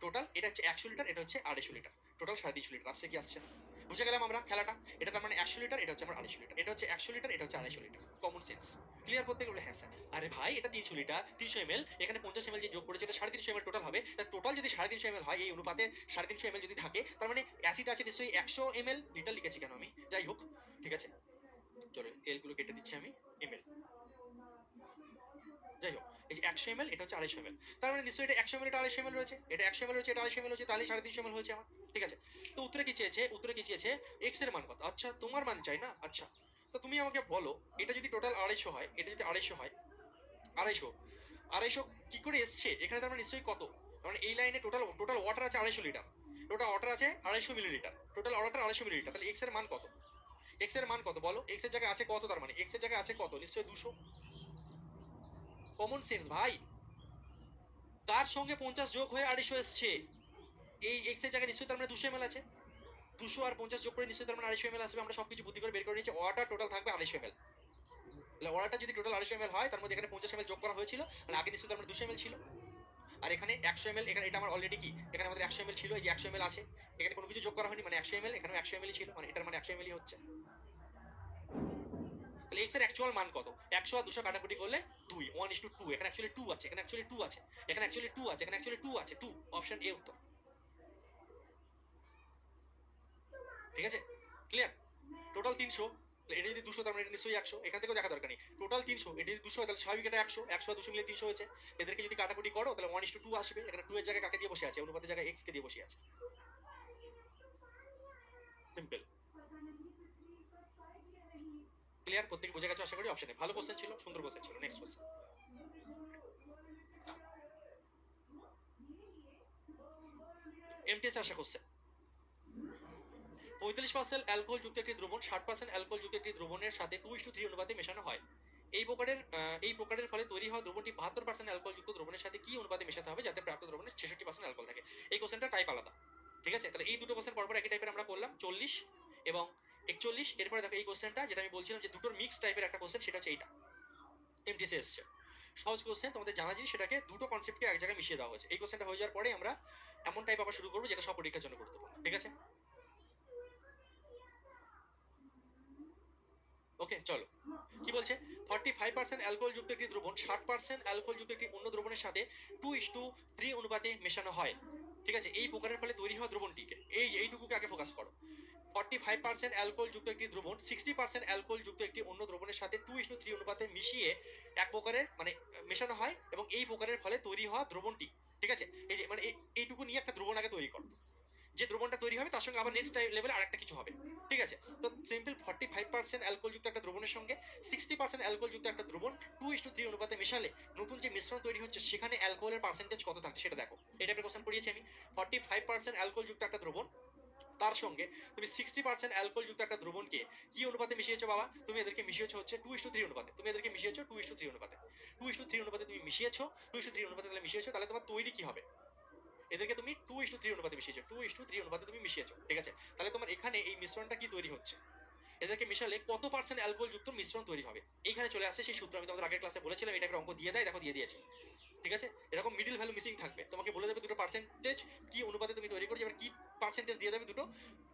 টোটাল এটা হচ্ছে 100 লিটার, এটা হচ্ছে 250 লিটার, টোটাল 350 লিটার। আসছে কি আসছে না? বুঝে গেলাম আমরা খেলাটা। এটা তার মানে 100 লিটার, এটা হচ্ছে আমার 250 লিটার, এটা হচ্ছে 100 লিটার, এটা হচ্ছে 250 লিটার। কমন সেন্স ক্লিয়ার করতে গেলে? হ্যাঁ স্যার। আরে ভাই, এটা 300 লিটার, 300 ml, এখানে 50 ml যে যোগ করেছে, এটা 350 ml টোটাল হবে। তা টোটাল যদি 350 ml হয়, এই অনুপাতে 350 ml যদি থাকে, তার মানে অ্যাসিড আছে নিশ্চয়ই 100 ml। লিটার লিখেছি কেন আমি? যাই হোক, ঠিক আছে, চলো এল গুলো কেটে দিচ্ছি আমি, ml। যাই হোক, এই যে 100 ml, এটা হচ্ছে 250 ml, তার মানে নিশ্চয়ই এটা 100 ml, এটা 250 ml রয়েছে, এটা 100 ml রয়েছে, এটা 250 ml হচ্ছে, তাহলে 350 ml হয়েছে আমার। ঠিক আছে, তো উত্তরে কি চেয়েছে? উত্তরে কি চেয়েছে? এক্স এর মান কত? আচ্ছা, তোমার মান চাই না? আচ্ছা, তো তুমি আমাকে বলো, এটা যদি টোটাল 250 হয়, এটা যদি 250 হয়, 250, 250 কি করে এসছে এখানে? তার মানে নিশ্চয়ই কত, তার মানে এই লাইনে টোটাল টোটাল ওয়াটার আছে 250 লিটার, টোটাল ওয়াটার আছে 250 মিলিলিটার, টোটাল ওয়াটার 250 মিলিলিটার, তাহলে এক্স এর মান কত? এক্স এর মান কত বলো? এক্স এর জায়গায় আছে কত, তার মানে এক্স এর জায়গায় আছে কত? নিশ্চয়ই 200। কমন সেন্স ভাই। কার সঙ্গে 50 যোগ হয়ে 250 এসছে? এই এক্স এর জায়গায় নিশ্চয়ই তার মানে 200 ml আছে, 200 আর 50 যোগ করে নিশ্চয়ই তার মানে 250 ml আসবে। আমরা সবকিছু বুদ্ধি করে বের করে নিয়েছি, ওয়াটার টোটাল থাকবে 250 ml। তাহলে ওয়াটার যদি টোটাল 250 ml হয়, তার মধ্যে এখানে 50 ml যোগ করা হয়েছিল, মানে আগে নিশ্চয়ই তার মানে 200 ml ছিল, আর এখানে 100 ml, এখানে এটা আমার অলরেডি কি, এখানে আমাদের 100 ml ছিল, এই যে 100 ml আছে, এখানে কোনো কিছু যোগ করা হয়নি, মানে 100 ml, এখানেও 100 ml ছিল, মানে এটার মানে 100 ml হচ্ছে। তাহলে এক্স এর অ্যাকচুয়াল মান কত? 100 আর 200 কাটাকুটি করলে 2, 1:2, এখানে অ্যাকচুয়ালি 2 আছে, এখানে অ্যাকচুয়ালি 2 আছে, এখানে অ্যাকচুয়ালি 2 আছে, এখানে অ্যাকচুয়ালি 2 আছে, 2, অপশন এ উত্তর। ঠিক আছে, ক্লিয়ার? টোটাল 300, এটা যদি 200, তার মানে এটা নিশ্চয়ই 100, এখান থেকেও দেখা দরকার নেই। টোটাল 300, এটা যদি 200 হয়, তাহলে স্বাভাবিক এটা 100, 100 আর 200 মিলে 300 হয়েছে। এদেরকে যদি কাটাকুটি করো, তাহলে 1:2 আসবে। এখানে 2 এর জায়গায় কাকে দিয়ে বসে আছে? অনুপাতের জায়গায় x কে দিয়ে বসে আছে। সিম্পল। ক্লিয়ার? প্রত্যেকে বুঝে গেছে আশা করি। অপশনে ভালো কোশ্চেন ছিল, সুন্দর কোশ্চেন ছিল। নেক্সট কোশ্চেন, এমটিএস আসা কোশ্চেন। 35% অ্যালকোহল যুক্ত একটি দ্রবণ 60% অ্যালকোহল যুক্ত একটি দ্রবণের সাথে 2:3 অনুপাতে মেশানো হয়। এই প্রকারের ফলে তৈরি হওয়া দ্রবণটি 72% অ্যালকোহল যুক্ত দ্রবণের সাথে কি অনুপাতে মেশাতে হবে যাতে প্রাপ্ত দ্রবণের 66% অ্যালকোহল থাকে? এই কোশ্চেনটা টাইপ আলাদা। ঠিক আছে, তাহলে এই দুটো কোশ্চেন পরপর একই টাইপের আমরা করলাম, 40 এবং 41। এরপরে দেখো এই কোশ্চেনটা, যেটা আমি বলছিলাম যে দুটোর মিক্স টাইপের একটা কোশ্চেন, সেটা হচ্ছে এইটা, এমটিএসে এসছে। সহজ কোশ্চেন, তোমাদের জানা জিনিস, সেটাকে দুটো কনসেপ্টকে এক জায়গায় মিশিয়ে দেওয়া হয়েছে। এই কোশ্চেনটা হয়ে যাওয়ার পরে আমরা এমন টাইপ আবার শুরু করবো যেটা সব পরীক্ষার জন্য গুরুত্বপূর্ণ। ঠিক আছে, ওকে চলো। কি বলছে? 45% অ্যালকোহল যুক্ত একটি দ্রবণ 60% অ্যালকোহল যুক্ত একটি অন্য দ্রবণের সাথে 2:3 অনুপাতে মেশানো হয়। ঠিক আছে, এই প্রকারের ফলে তৈরি হওয়া দ্রবণটিকে, এইটুকুকে আগে ফোকাস করো। 45% অ্যালকোহল যুক্ত একটি দ্রবণ 60% অ্যালকোহল যুক্ত একটি অন্য দ্রবণের সাথে 2:3 অনুপাতে মিশিয়ে এক প্রকারের মানে মেশানো হয়, এবং এই প্রকারের ফলে তৈরি হওয়া দ্রবণটি, ঠিক আছে, এই যে মানে এইটুকু নিয়ে একটা দ্রবণ আগে তৈরি করো। যে দ্রবণটা তৈরি হবে তার সঙ্গে আবার নেক্সট লেভেলে আরেকটা কিছু হবে। ঠিক আছে, তো সিম্পল 45% অ্যালকোহল যুক্ত একটা দ্রবণের সঙ্গে 60% অ্যালকোহল যুক্ত একটা দ্রবণ 2:3 অনুপাতে মেশালে নতুন যে মিশ্রণ তৈরি হচ্ছে সেখানে অ্যালকোহলের পার্সেন্টেজ কত থাকছে সেটা দেখো। এটা একটা কোশ্চেন পড়িয়েছি আমি। 45% অ্যালকোহল যুক্ত একটা দ্রবণ, তার সঙ্গে তুমি 60% অ্যালকোহল যুক্ত একটা দ্রবণকে কি অনুপাতে মিশিয়েছো বাবা? তুমি এদেরকে মিশিয়েছো হচ্ছে 2:3 অনুপাতে। তুমি এদেরকে মিশিয়েছো 2:3 অনুপাতে। 2:3 অনুপাতে তুমি মিশিয়েছো, 2:3 অনুপাতে তাহলে মিশিয়েছো, তাহলে তোমার তৈরি কি হবে? এদেরকে তুমি 2:3 অনুপাতে মিশিয়েছো, 2:3 অনুপাতে তুমি মিশিয়েছো। ঠিক আছে, তাহলে তোমার এখানে এই মিশ্রণটা কি তৈরি হচ্ছে? এদেরকে মিশালে কত পার্সেন্ট অ্যালকোহল যুক্ত মিশ্রণ তৈরি হবে? এইখানে চলে আসে সেই সূত্র, আমি তোমাদের আগের ক্লাসে বলেছিলাম, এটা একটা অঙ্ক দিয়ে দেয়, দেখো দিয়ে দিয়েছি। ঠিক আছে, এরকম মিডিল ভ্যালু মিসিং থাকবে, তোমাকে বলে দেবে দুটো পার্সেন্টেজ কি অনুপাতে তুমি তৈরি করছো, এবার কি পার্সেন্টেজ দিয়ে দেবে, দুটো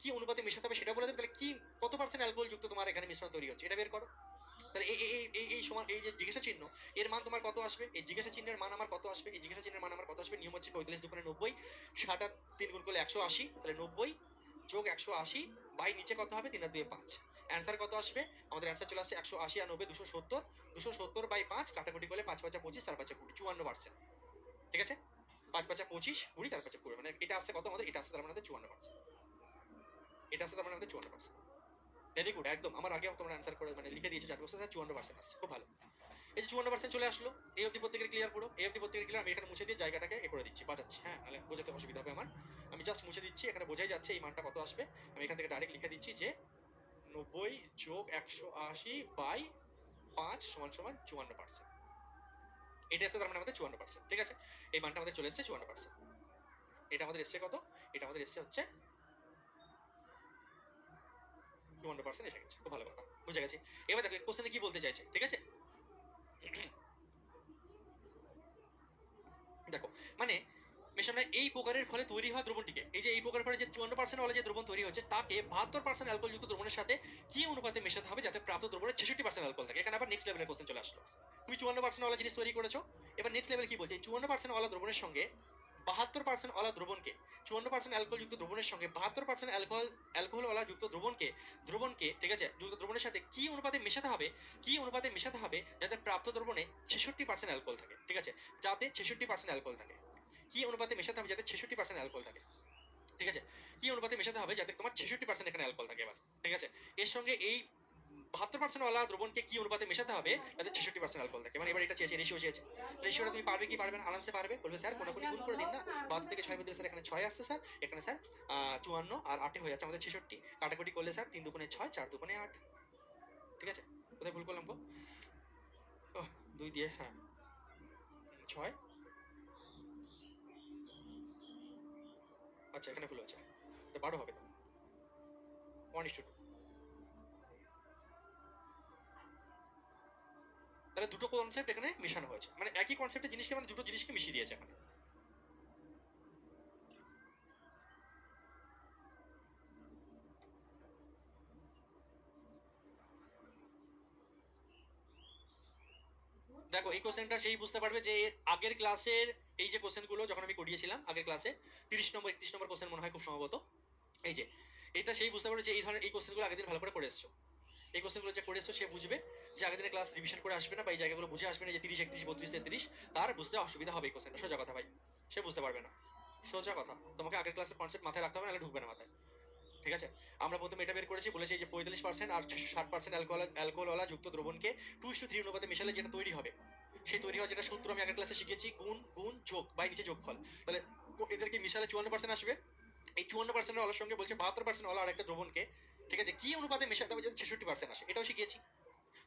কি অনুপাতে মেশাতে হবে সেটা বলে দেবে, তাহলে কি কত পার্সেন্ট অ্যালকোহল যুক্ত তোমার এখানে মিশ্রণ তৈরি হচ্ছে এটা বের করো। তাহলে এই সমান এই যে জিজ্ঞাসা চিহ্ন এর মান তোমার কত আসবে, এই জিজ্ঞাসা চিহ্নের মান আমার কত আসবে, এই জিজ্ঞাসা চিহ্নের মান আমার কত আসবে, নিয়ম হচ্ছে 45 দুগুণে 90, 60 আর 3 গুণ করলে 180, তাহলে 90 যোগ 180 বাই নিচে কত হবে 3 আর 2 5, অ্যান্সার কত আসবে, আমাদের অ্যান্সার চলে আসছে 180 আর 90 270, 270 বাই 5 কাটাকুটি করলে 5 5 25 4 5 20, 54%। ঠিক আছে, 5 5 25 20 4 5 20, মানে এটা আসছে কত আমাদের, এটা আসছে তার মানে আমাদের 54%, এটা আসছে তার মানে আমাদের 54%। ভেরি গুড, একদম আমার আগেও তোমরা অ্যান্সার করে মানে লিখে দিয়েছো 4 বছর 54% আসছে, খুব ভালো। এই যে 54% চলে আসলো, এই অবধি প্রত্যেকের ক্লিয়ার, পুরো এই অবধি প্রত্যেকের ক্লিয়ার। আমি এখানে মুছে দিয়ে জায়গাটাকে এ করে দিচ্ছি, বাঁচাচ্ছি, হ্যাঁ নাহলে বোঝাতে অসুবিধা হবে আমার। আমি জাস্ট মুছে দিচ্ছি, এখানে বোঝাই যাচ্ছে এই মানটা কত আসবে। আমি এখান থেকে ডাইরেক্ট লিখে দিচ্ছি যে 90 যোগ 180 বাই 5 সমান সমান 54%। এটা এসে তার মানে আমাদের 54%। ঠিক আছে, এই মানটা আমাদের চলে এসেছে 54%। এটা আমাদের এসছে কত, এটা আমাদের এসছে হচ্ছে 54% এসে গেছে, খুব ভালো কথা, বুঝে গেছি। এবার দেখো কোশ্চেনে কি বলতে চাইছে, ঠিক আছে। দেখো মানে মেশানো এই প্রকারের ফলে তৈরি হওয়া দ্রবণটিকে, এই যে এই প্রকারের ফলে যে 54% ওয়ালা যে দ্রবণ তৈরি হচ্ছে তাকে 72% অ্যালকোহলযুক্ত দ্রবণের সাথে কি অনুপাতে মেশাতে হবে যাতে প্রাপ্ত দ্রবণের 66% অ্যালকোহল থাকে। এখানে আবার নেক্সট লেভেলের কোশ্চেন চলে আসলো। তুমি 54% ওয়ালা জিনিস তৈরি করেছো, এবার নেক্সট লেভেল কি বলছে, 54% ওয়ালা দ্রবণের সঙ্গে 72% ওয়ালা দ্রবণকে, 54% অ্যালকোহলযুক্ত দ্রবণের সঙ্গে 72% অ্যালকোহল ওয়ালা যুক্ত দ্রবণকে ঠিক আছে যুক্ত দ্রবণের সাথে কি অনুপাতে মেশাতে হবে, কি অনুপাতে মেশাতে হবে যাতে প্রাপ্ত দ্রবণে 66% অ্যালকোহল থাকে। ঠিক আছে, যাতে 66% অ্যালকোহল থাকে, কি অনুপাতে মেশাতে হবে যাতে 66% অ্যালকোহল থাকে। ঠিক আছে, কি অনুপাতে মেশাতে হবে যাতে তোমার 66% এখানে অ্যালকোহল থাকে। এবার ঠিক আছে, এর সঙ্গে এই 72% ওয়ালা দ্রবণকে কি অনুপাতে মেশাতে হবে যাতে 66% অ্যালকোহল থাকে। মানে এবার এটা চেয়েছে, রেশিও চেয়েছে। রেশিওটা তুমি পারবে কি পারবে না, আরামসে পারবে। বলবে স্যার কোনাকুনি গুণ করে দিন না, 72 থেকে 6 বদলে স্যার এখানে 6 আসছে স্যার, এখানে স্যার 54 আর 8 হয়ে যাচ্ছে আমাদের 66, কাটাকুটি করলে স্যার 3 দুগুণে 6 4 দুগুণে 8। ঠিক আছে, কোথায় ভুল করলাম গো, 2 দিয়ে হ্যাঁ 6, আচ্ছা এখানে ভুল হয়েছে, এটা 12 হবে, 1:2। তাহলে দুটো কনসেপ্ট এখানে মেশানো হয়েছে, মানে একই কনসেপ্টের জিনিসকে মানে দুটো জিনিসকে মিশিয়ে দিয়েছে এখানে। দেখো এই কোশ্চেনটা সেই বুঝতে পারবে যে এর আগের ক্লাসের এই যে কোশ্চেনগুলো যখন আমি করিয়েছিলাম আগের ক্লাসে 30 নম্বর 31 নম্বর কোশ্চেন মনে হয় খুব সম্ভবত, এই যে এটা সেই বুঝতে পারবে যে এই ধরনের এই কোশ্চেনগুলো আগের দিন ভালো করে করে এসছো। এই কোশ্চেনগুলো যে করে এসছো সে বুঝবে যে আগের দিনের ক্লাস রিভিশন করে আসবে না বা এই জায়গাগুলো বুঝে আসবে না যে 30 31 32 33, তার বুঝতে অসুবিধা হবে এই কোশ্চেনটা, সোজা কথা ভাই, সে বুঝতে পারবে না, সোজা কথা। তোমাকে আগের ক্লাসের কনসেপ্ট মাথায় রাখতে হবে, নাহলে ঢুকবে না মাথায়। ঠিক আছে, আমরা প্রথমে এটা বের করেছি, বলেছি যে 45% আর 60% অ্যালকোহলওয়ালা যুক্ত দ্রবণকে 2:3 অনুপাতে মেশালে যেটা তৈরি হবে, সেই তৈরি হওয়া যেটা সূত্র আমি আগের ক্লাসে শিখেছি, গুণ গুণ যোগ বাই নিচে যোগফল। তাহলে এদেরকে মিশালে 54% আসবে। এই 54% ওয়ালার সঙ্গে বলছে 72% ওয়ালা আরেকটা দ্রবণকে ঠিক আছে কি অনুপাতে মেশাতে হবে যাতে 66% আসে, এটাও শিখিয়েছি।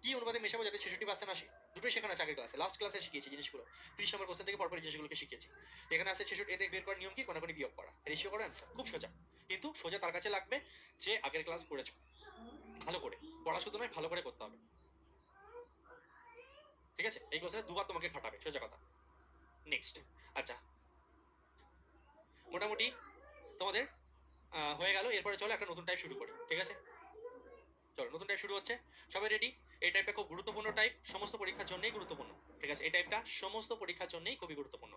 কি অনুপাতে মেশাবো যাতে 66% আসে, দুটোই শেখানো আছে আগের ক্লাসে, লাস্ট ক্লাসে শিখিয়েছি জিনিসগুলো। 30 নম্বর কোশ্চেন থেকে পরপর জিনিসগুলোকে শিখিয়েছি। এখানে আছে 66, এটা বের করার নিয়ম কি, কোনাকুনি বিয়োগ করা, রেশিও করা, অ্যান্সার খুব সোজা। কিন্তু সোজা তার কাছে লাগবে যে আগের ক্লাস করেছো, ভালো করে পড়া শুধু নয় ভালো করে করতে হবে। ঠিক আছে, এই কোশ্চেনে দুবার তোমাকে খাটাবে, সোজা কথা। নেক্সট, আচ্ছা মোটামুটি তোমাদের হয়ে গেল। এরপরে চলো একটা নতুন টাইপ শুরু করি, ঠিক আছে। চলো নতুন টাইপ শুরু হচ্ছে, সবাই রেডি। এই টাইপটা খুব গুরুত্বপূর্ণ টাইপ, সমস্ত পরীক্ষার জন্যই গুরুত্বপূর্ণ। ঠিক আছে, এই টাইপটা সমস্ত পরীক্ষার জন্যই খুবই গুরুত্বপূর্ণ।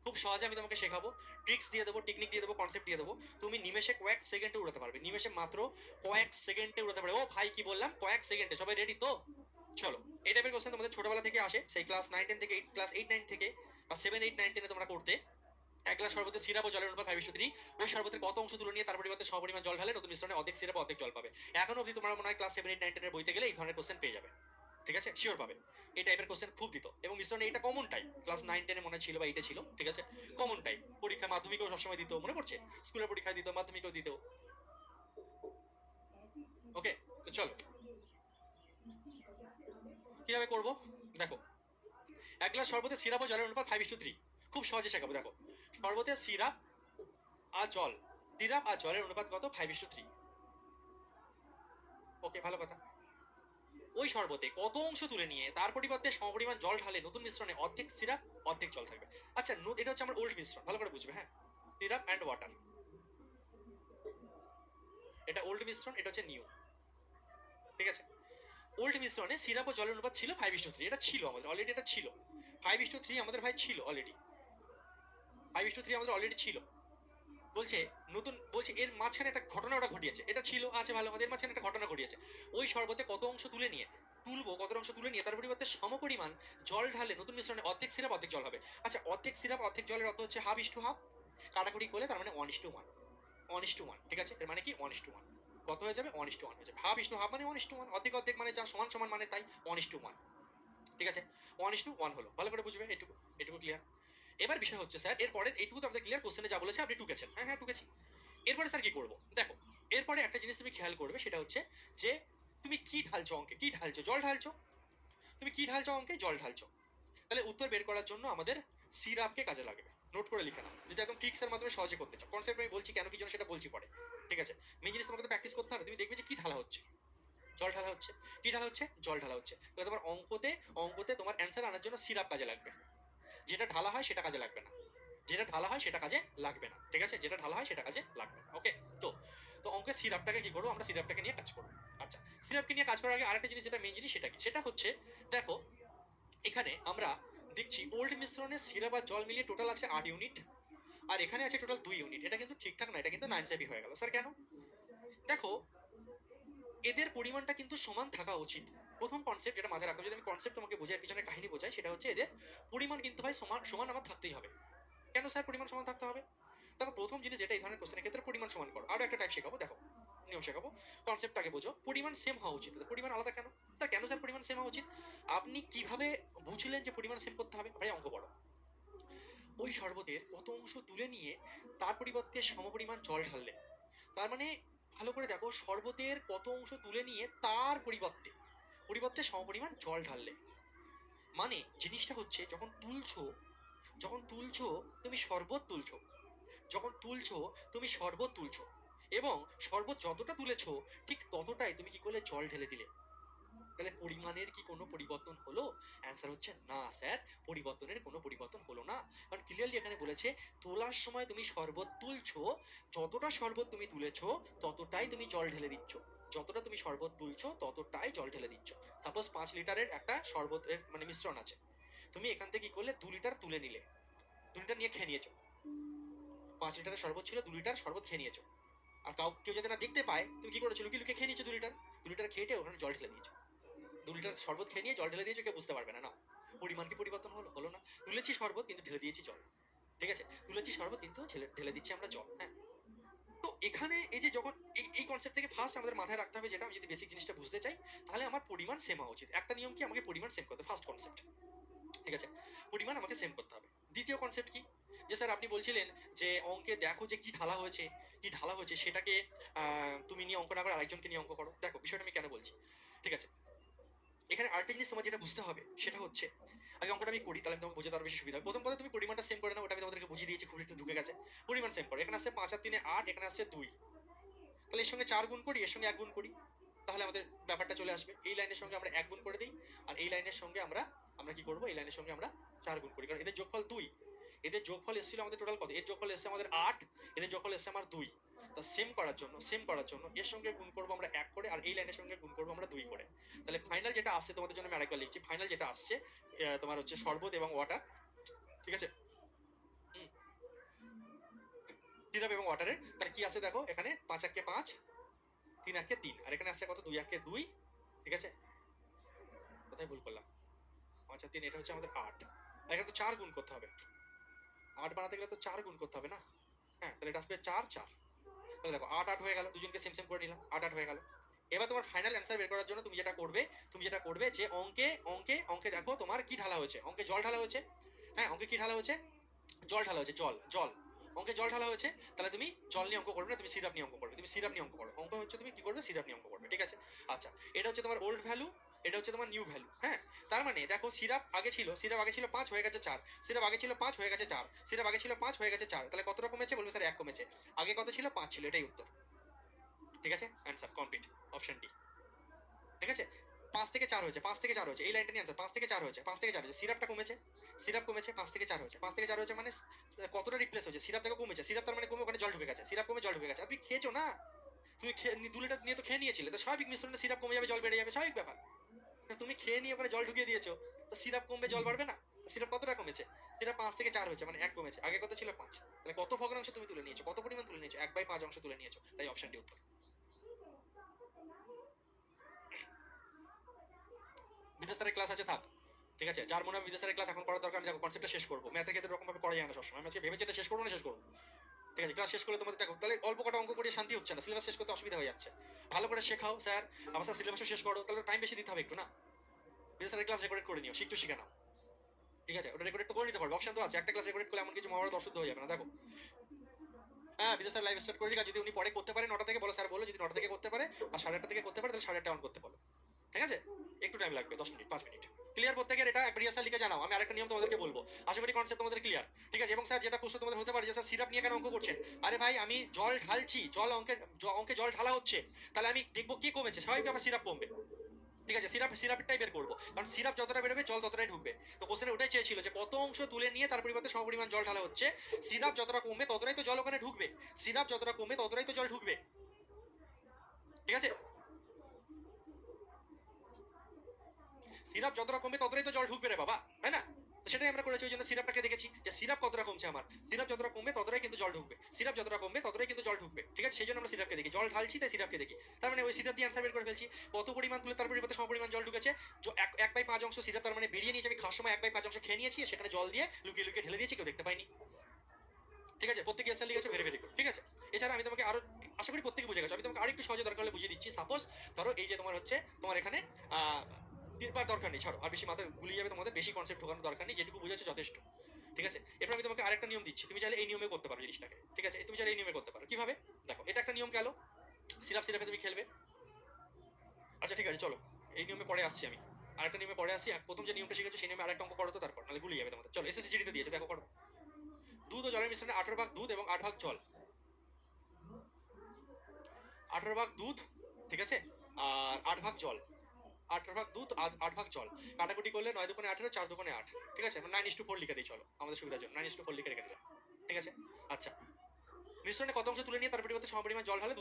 খুব সহজে আমি তোমাকে শেখাবো, ট্রিক্স দিয়ে দেবো, টেকনিক দিয়ে দেবো, কনসেপ্ট দিয়ে দেবো, তুমি নিমেষে কয়েক সেকেন্ডে উড়াতে পারবে, নিমেষে মাত্র কয়েক সেকেন্ডে উড়াতে পারবে। ও ভাই কি বললাম, কয়েক সেকেন্ডে। সবাই রেডি তো? চলো, এই টাইপের কোশ্চেন তোমাদের ছোটবেলা থেকে আসে, সেই ক্লাস 9 10 থেকে ক্লাস 8 9 থেকে বা 7 8 9 10 তোমরা করতে। এক গ্লাস শরবতের সিরাপ ও জলের অনুপাত 5:3, ওই শরবতের কত অংশ তুলে নিয়ে তার পরিবর্তে সমপরিমাণ জল ঢালে নতুন মিশ্রণে অর্ধেক সিরাপ অর্ধেক জল পাবে। এখন অবধি তোমরা মনে হয় ক্লাস 7 8 9 10 এর বইতে গেলে এই ধরনের কোশ্চেন পেয়ে যাবে। ঠিক আছে, শিওর পাবে। এই টাইপের কোশ্চেন খুব দিত এবং মিশ্রণে এটা কমন টাইপ, ক্লাস 9 10 এ মনে ছিল বা 8 এ ছিল। ঠিক আছে, কমন টাইপ, পরীক্ষা মাধ্যমিকেও সবসময় দিত, মনে পড়ছে? স্কুলের পরীক্ষায় দিত, মাধ্যমিকেও দিত। ওকে, তো চলো কিভাবে করবো দেখো। এক গ্লাস শরবতের সিরাপ ও জলের অনুপাত 5:3, খুব সহজে শেখাবো। দেখো, শরবতের সিরাপ আর জল, সিরাপ আর জলের অনুপাত কত, 5:3। ওকে, ভালো কথা। ওই শরবতে কত অংশ তুলে নিয়ে তার পরিবর্তে সমপরিমাণ জল ঢালে নতুন মিশ্রণে অর্ধেক সিরাপ অর্ধেক জল থাকবে। আচ্ছা, এটা হচ্ছে আমার ওল্ড মিশ্রণ, ভালো করে বুঝবে, হ্যাঁ, সিরাপ অ্যান্ড ওয়াটার, এটা ওল্ড মিশ্রণ, এটা হচ্ছে নিউ। ঠিক আছে, ওল্ড মিশ্রণে সিরাপ ও জলের অনুপাত ছিল 5:3, এটা ছিল আমাদের অলরেডি, এটা ছিল 5:3 আমাদের ভাই ছিল অলরেডি, 5:3 আমাদের অলরেডি ছিল। বলছে নতুন, বলছে এর মাঝখানে একটা ঘটনা ওটা ঘটিয়েছে, এটা ছিল আছে ভালো, আমাদের মাঝখানে একটা ঘটনা ঘটিয়েছে। ওই শরবতে কত অংশ তুলবো কত অংশ তুলে নিয়ে তার পরিবর্তে সমপরিমাণ জল ঢালে নতুন মিশ্রণে অর্ধেক সিরাপ অর্ধেক জল হবে। আচ্ছা, অর্ধেক সিরাপ অর্ধেক জলের অর্থ হচ্ছে 1/2, কাটাকুটি করলে তার মানে 1:1, 1:1, ঠিক আছে, এর মানে কি 1:1, কত হয়ে যাবে 1:1 হয়ে যাবে, 1/2 মানে 1:1, অর্ধেক অর্ধেক মানে যা সমান সমান মানে তাই 1:1, ঠিক আছে, 1:1 হলো, ভালো করে বুঝবে, এটুকু এটুকু ক্লিয়ার। এবার বিষয় হচ্ছে স্যার এরপরের এইটুকু তো আমাদের ক্লিয়ার, কোশ্চেনে যা বলেছে আপনি টুকেছেন, হ্যাঁ হ্যাঁ টুকেছি। এরপরে স্যার কি করবো দেখো, এরপরে একটা জিনিস তুমি খেয়াল করবে, সেটা হচ্ছে যে তুমি কি ঢালছো অঙ্কে, কি ঢালছো, জল ঢালছো, তুমি কি ঢালছো অঙ্কে, জল ঢালছো। তাহলে উত্তর বের করার জন্য আমাদের সিরাপকে কাজে লাগবে, নোট করে লিখে নাও যদি একদম ট্রিক্সের মাধ্যমে সহজে করতে চাও। কনসেপ্ট আমি বলছি কেন কি জন্য সেটা বলছি পরে, ঠিক আছে। মেন জিনিস তোমাকে তো প্র্যাকটিস করতে হবে, তুমি দেখবে যে কি ঢালা হচ্ছে, জল ঢালা হচ্ছে, কি ঢালা হচ্ছে, জল ঢালা হচ্ছে। তাহলে তোমার অঙ্কতে তোমার অ্যান্সার আনার জন্য সিরাপ কাজে লাগবে, যেটা ঢালা হয় সেটা কাজে লাগবে না, যেটা ঢালা হয় সেটা কাজে লাগবে না, ঠিক আছে, যেটা ঢালা হয় সেটা কাজে লাগবে না, ওকে। তো তো অঙ্কের সিরাপটাকে কি করবো আমরা, সিরাপটাকে নিয়ে কাজ করবো। আচ্ছা, সিরাপকে নিয়ে কাজ করার আগে আরেকটা জিনিস, যেটা মেন জিনিস, সেটা কি, সেটা হচ্ছে দেখো এখানে আমরা দেখছি ওল্ড মিশ্রণে সিরাপ আর জল মিলিয়ে টোটাল আছে 8 ইউনিট, আর এখানে আছে টোটাল 2 ইউনিট, এটা কিন্তু ঠিকঠাক না, এটা কিন্তু 9 হয়ে গেল স্যার কেন। দেখো এদের পরিমাণটা কিন্তু সমান থাকা উচিত, প্রথম কনসেপ্ট যেটা মাথায় রাখতে হবে, যদি আমি কনসেপ্ট তোমাকে বোঝাই পিছনে কাহিনী বোঝাই, সেটা হচ্ছে এদের পরিমাণ কিন্তু ভাই সমান সমান আমার থাকতেই হবে। কেন স্যার পরিমাণ সমান থাকতে হবে, দেখো প্রথম জিনিস যেটা এই ধরনের কোশ্চেনের ক্ষেত্রে পরিমাণ সমান করো, আরো একটা টাইপ শেখাবো, দেখো নিয়ম শেখাবো, কনসেপ্টটাকে বোঝো, পরিমাণ সেম হওয়া উচিত, পরিমাণ আলাদা কেন স্যার, কেন স্যার পরিমাণ সেম হওয়া উচিত, আপনি কিভাবে বুঝলেন যে পরিমাণ সেম করতে হবে, ভাই অঙ্ক পড়ো, ওই শরবতের কত অংশ তুলে নিয়ে তার পরিবর্তে সমপরিমাণ জল ঢাললে, তার মানে ভালো করে দেখো, শরবতের কত অংশ তুলে নিয়ে তার পরিবর্তে পরিবর্তে সমপরিমাণ জল ঢাললে, মানে জিনিসটা হচ্ছে যখন তুলছো তুমি শরবত তুলছো, যখন তুলছো তুমি শরবত তুলছো, এবং শরবত যতটা তুলেছো ঠিক ততটাই তুমি কি করলে, জল ঢেলে দিলে। তাহলে পরিমাণের কি কোনো পরিবর্তন হলো, অ্যান্সার হচ্ছে না স্যার, পরিবর্তনের কোনো পরিবর্তন হলো না, কারণ ক্লিয়ারলি এখানে বলেছে তোলার সময় তুমি শরবত তুলছো, যতটা শরবত তুমি তুলেছো ততটাই তুমি জল ঢেলে দিচ্ছ, যতটা তুমি শরবত তুলছো ততটাই জল ঢেলে দিচ্ছ। সাপোজ 5 লিটারের একটা শরবতের মানে মিশ্রণ আছে, তুমি এখান থেকে কি করলে 2 লিটার তুলে নিলে, 2 লিটার নিয়ে খেয়ে নিয়েছো, 5 লিটারের শরবত ছিল, 2 লিটার শরবত খেয়ে নিয়েছো, আর কেউ যাতে না দেখতে পায় তুমি কি করেছো, লুকিয়ে লুকিয়ে খেয়ে নিয়েছো 2 লিটার, 2 লিটার খেটে ওখানে জল ঢেলে দিয়েছো, 2 লিটার শরবত খেয়ে নিয়ে জল ঢেলে দিয়েছো, কেউ বুঝতে পারবে না, না পরিমাণ কি পরিবর্তন হলো, হলো না, তুলেছি শরবত কিন্তু ঢেলে দিয়েছি জল, ঠিক আছে, তুলেছি শরবত কিন্তু ঢেলে দিচ্ছি আমরা জল, হ্যাঁ। তো এখানে এই যে যখন এই কনসেপ্ট থেকে ফার্স্ট আমাদের মাথায় রাখতে হবে, যেটা আমি যদি বেসিক জিনিসটা বুঝতে চাই, তাহলে আমার পরিমাণ সেম হওয়া উচিত, একটা নিয়ম কি, আমাকে পরিমাণ সেম করতে, ফার্স্ট কনসেপ্ট, ঠিক আছে, পরিমাণ আমাকে সেম করতে হবে। দ্বিতীয় কনসেপ্ট কি, যে স্যার আপনি বলছিলেন যে অঙ্কে দেখো যে কি ঢালা হয়েছে, কি ঢালা হয়েছে সেটাকে তুমি নিয়ে অঙ্ক না করে আরেকজনকে নিয়ে অঙ্ক করো, দেখো বিষয়টা আমি কেন বলছি, ঠিক আছে। এখানে আরেকটা জিনিস তোমার যেটা বুঝতে হবে সেটা হচ্ছে, আগে অঙ্কটা আমি করি তাহলে আমি তোমাকে বোঝাতে আরো বেশি সুবিধা হবে। প্রথম কথা তুমি পরিমাণটা সেম করে নাও, ওটা আমি তোমাদেরকে বুঝিয়ে দিয়েছি, খুব একটু ঢুকে গেছে, পরিমাণ সেম করো, এখানে আসছে 5 আর 3 8, এখানে আসছে 2, তাহলে এর সঙ্গে 4 গুণ করি, এর সঙ্গে 1 গুণ করি, তাহলে আমাদের ব্যাপারটা চলে আসবে, এই লাইনের সঙ্গে আমরা 1 গুণ করে দিই, আর এই লাইনের সঙ্গে আমরা আমরা কি করবো, এই লাইনের সঙ্গে আমরা 4 গুণ করি, কারণ এদের যোগফল 2, এদের যোগফল এসেছিল আমাদের টোটাল কত, এর যোগফল এসেছে আমাদের 8, এদের যোগফল এসেছে আমার 2, তা সেম করার জন্য এর সঙ্গে গুণ করবো আমরা 1 করে, আর এই লাইনের সঙ্গে গুণ করবো আমরা 2 করে, তাহলে ফাইনাল যেটা আসছে তোমাদের জন্য আমি আরেকবার লিখছি, ফাইনাল যেটা আসছে তোমার হচ্ছে শরবত এবং ওয়াটার, ঠিক আছে, সিরাপ এবং ওয়াটারের, তাহলে কি আছে দেখো, এখানে 5 1 5, 3 1 3, আর এখানে আসছে কত, 2 1 2, ঠিক আছে, কোথায় ভুল করলাম, 5 আর 3, এটা হচ্ছে আমাদের 8, এখানে তো 4 গুণ করতে হবে, 8 বানাতে গেলে তো 4 গুণ করতে হবে না, হ্যাঁ, তাহলে এটা আসবে 4 4, তাহলে দেখো 8 8 হয়ে গেল, দুজনকে সেম সেম করে নিলাম, 8 8 হয়ে গেল। এবার তোমার ফাইনাল অ্যান্সার বের করার জন্য তুমি যেটা করবে যে অঙ্কে দেখো তোমার কি ঢালা হয়েছে, অঙ্কে জল ঢালা হয়েছে, হ্যাঁ অঙ্কে কি ঢালা হয়েছে, জল ঢালা হয়েছে, জল জল, অঙ্কে জল ঢালা হয়েছে, তাহলে তুমি জল নিয়ে অঙ্ক করবে না, তুমি সিরাপ নিয়ে অঙ্ক করবে, তুমি সিরাপ নিয়ে অঙ্ক করো, অঙ্ক হচ্ছে তুমি কি করবে, সিরাপ নিয়ে অঙ্ক করবে, ঠিক আছে। আচ্ছা, এটা হচ্ছে তোমার ওল্ড ভ্যালু, এটা হচ্ছে তোমার নিউ ভ্যালু, হ্যাঁ। তার মানে দেখো সিরাপ আগে ছিল 5 হয়ে গেছে 4, সিরাপ আগে ছিল 5 হয়ে গেছে 4, সিরাপ আগে ছিল 5 হয়ে গেছে 4, তাহলে কতটা কমেছে, বলবে স্যার 1 কমেছে, আগে কত ছিল, 5 ছিল, এটাই উত্তর, ঠিক আছে, অ্যান্সার কমপ্লিট, অপশন ডি, ঠিক আছে। 5 থেকে 4 হয়েছে, 5 থেকে 4 হয়েছে, এই লাইনটা নিয়ে আনসার, 5 থেকে 4 হয়েছে, 5 থেকে 4 হয়েছে, সিরাপটা কমেছে, সিরাপ কমেছে, 5 থেকে 4 হয়েছে, 5 থেকে 4 হয়েছে মানে কতটা রিপ্লেস হয়েছে, সিরাপ থেকে কমেছে, সিরাপ তার মানে কমে ওখানে জল ঢুকে গেছে, সিরাপ কমে জল ঢুকে গেছে, আর তুমি খেয়েছো না, তুমি 2 লিটার নিয়ে তো খেয়ে নিয়েছিলে, তো স্বাভাবিক মিশ্রণে সিরাপ কমে যাবে, জল বেড়ে যাবে, স্বাভাবিক ব্যাপার, তুমি খেয়ে নিয়ে ওখানে জল ঢুকিয়ে দিয়েছো, তো সিরাপ কমবে, জল বাড়বে না? সিরাপ কতটা কমেছে? সিরাপ 5 থেকে 4 হয়েছে, মানে 1 কমেছে। আগে কত ছিল? 5। তাহলে কত ভগ্নাংশ তুমি তুলে নিয়েছো, কত পরিমাণ তুলে নিয়েছো? 1/5 অংশ তুলে নিয়েছো, তাই অপশনটি উত্তর। বিদ্যাসারের ক্লাস আছে, থাক। ঠিক আছে, যার মনে হয় বিদ্যাসারের ক্লাস এখন করার দরকার, আমি দেখো কনসেপ্টটা শেষ করবো। ম্যাথের ক্ষেত্রে এরকম ভাবে করা যায় না সবসময়। আমি আজকে ভেবেছি এটা শেষ করবো না শেষ করবো। ঠিক আছে, ক্লাস শেষ করলে তোমাদের দেখো তাহলে অল্প কটা অঙ্ক করে শান্তি হচ্ছে না, সিলেবাস শেষ করতে অসুবিধা হয়ে যাচ্ছে। ভালো করে শেখাও স্যার, আমার স্যার সিলেবাসও শেষ করো, তাহলে টাইম বেশি দিতে হবে একটু না। বিদ্যাসারের ক্লাস রেকর্ড করে নিও, শিখতে শিখে নাও। ঠিক আছে, ওটা রেকর্ড তো করে নিতে পারবে, অপশন তো আছে। একটা ক্লাস রেকর্ড করলে এমন কিছু মহাভারত অশুদ্ধ হয়ে যাবে না, দেখো। হ্যাঁ, বিদ্যা স্যার লাইভ স্টার্ট করে দিক, আর যদি উনি পরে করতে পারে 9টা থেকে বলো, স্যার বলো যদি 9টা থেকে করতে পারে আর 8:30 থেকে করতে পারে, তাহলে 8:30 অন করতে বলো। ঠিক আছে, একটু টাইম লাগবে, 10 মিনিট 5 মিনিট। ক্লিয়ার প্রত্যেকের? এটা একবার রিহার্সাল লিখে জানাও। আমি আরেকটা নিয়ম তোমাদেরকে বলবো, আশা করি কনসেপ্ট তোমাদের ক্লিয়ার। ঠিক আছে, এবং স্যার যেটা প্রশ্ন তোমাদের হতে পারে যে স্যার সিরাপ নিয়ে কেন অঙ্ক করছেন? আরে ভাই, আমি জল ঢালছি, জল অঙ্কে জল ঢালা হচ্ছে, তাহলে আমি দেখবো কি কমেছে, স্বাভাবিক আমার সিরাপ কমবে। ঠিক আছে, সিরাপটাই বের করবো, কারণ সিরাপ যতটা বেরোবে জল ততটাই ঢুকবে। তো কোশ্চেনে ওটাই চেয়েছিল যে কত অংশ তুলে নিয়ে তার পরিবর্তে সমপরিমাণ জল ঢালা হচ্ছে। সিরাপ যতটা কমবে ততটাই তো জল ওখানে ঢুকবে, সিরাপ যতটা কমবে ততটাই তো জল ঢুকবে। ঠিক আছে, সিরাপ যতটা কমবে ততটাই তো জল ঢুকবে রে বাবা, তাই না? তো সেটাই আমরা করেছি, ওই জন্য সিরাপটাকে দেখেছি যে সিরাপ কতটা কমছে আমার, সিরাপ যতটা কমবে ততটাই কিন্তু জল ঢুকবে, সিরাপ যতটা কমবে ততটাই কিন্তু জল ঢুকবে। ঠিক আছে, সেই জন্য আমরা সিরাপকে দেখি, জল ঢালছি তাই সিরাপকে দেখি। তার মানে ওই সিরাপ দিয়ে অ্যান্সার বের করে ফেলছি, কত পরিমাণ তুলে তার পরিবর্তে সমপরিমাণ জল ঢুকেছে। 1/5 অংশ সিরাপ তার মানে বেরিয়ে নিয়েছি, আমি খাওয়ার সময় 1/5 অংশ খেয়ে নিয়েছি, সেখানে জল দিয়ে লুকিয়ে লুকিয়ে ঢেলে দিয়েছি, কেউ দেখতে পাইনি। ঠিক আছে, প্রত্যেকে অ্যান্সার লিখেছে, ভেরি ভেরি গুড। ঠিক আছে, এছাড়া আমি তোমাকে আরো, আশা করি প্রত্যেকে বুঝে গেছো, আমি তোমাকে আরেকটু সহজে দরকার হলে বুঝিয়ে দিচ্ছি। সাপোজ ধরো এই যে তোমার হচ্ছে, তোমার এখানে তিনবার দরকার নেই, ছাড়ো, আর বেশি মাথা গুলিয়ে যাবে তোমাদের, বেশি কনসেপ্ট ঢোকানোর দরকার নেই, যেটুকু বুঝেছো যথেষ্ট। ঠিক আছে, এরপর আমি তোমাকে আরেকটা নিয়ম দিচ্ছি, তুমি চাইলে এই নিয়মে করতে পারো জিনিসটাকে। ঠিক আছে, তুমি চাইলে এই নিয়মে করতে পারো, কিভাবে দেখো, এটা একটা নিয়ম গেল, সিরাপে তুমি খেলবে। আচ্ছা ঠিক আছে, চলো এই নিয়মে পরে আসছি আমি, আরেকটা নিয়মে পরে আসি। প্রথম যে নিয়মটা শিখেছো সেই নিয়মে আরেকটা অঙ্ক করো তো, তারপর নাহলে গুলিয়ে যাবে তোমাদের। চলো, এসএসসি জিডিতে দিয়েছে, দেখো করো। দুধ ও জলের মিশ্রণে 18 ভাগ দুধ এবং 8 ভাগ জল, 18 ভাগ দুধ, ঠিক আছে, আর 8 ভাগ জল, 18 ভাগ দুধ আর 8 ভাগ জল। কাটাকুটি করলে 9 দুগুণে 18, 4 দুগুণে 8। ঠিক আছে, 9:4 লিখে দিই, চলো আমাদের সুবিধার জন্য 9:4 লিখে রেখে দিলাম। ঠিক আছে, আচ্ছা, মিশ্রণে কত অংশ তুলে নিয়ে তার পরিবর্তে সমপরিমাণ জল হলে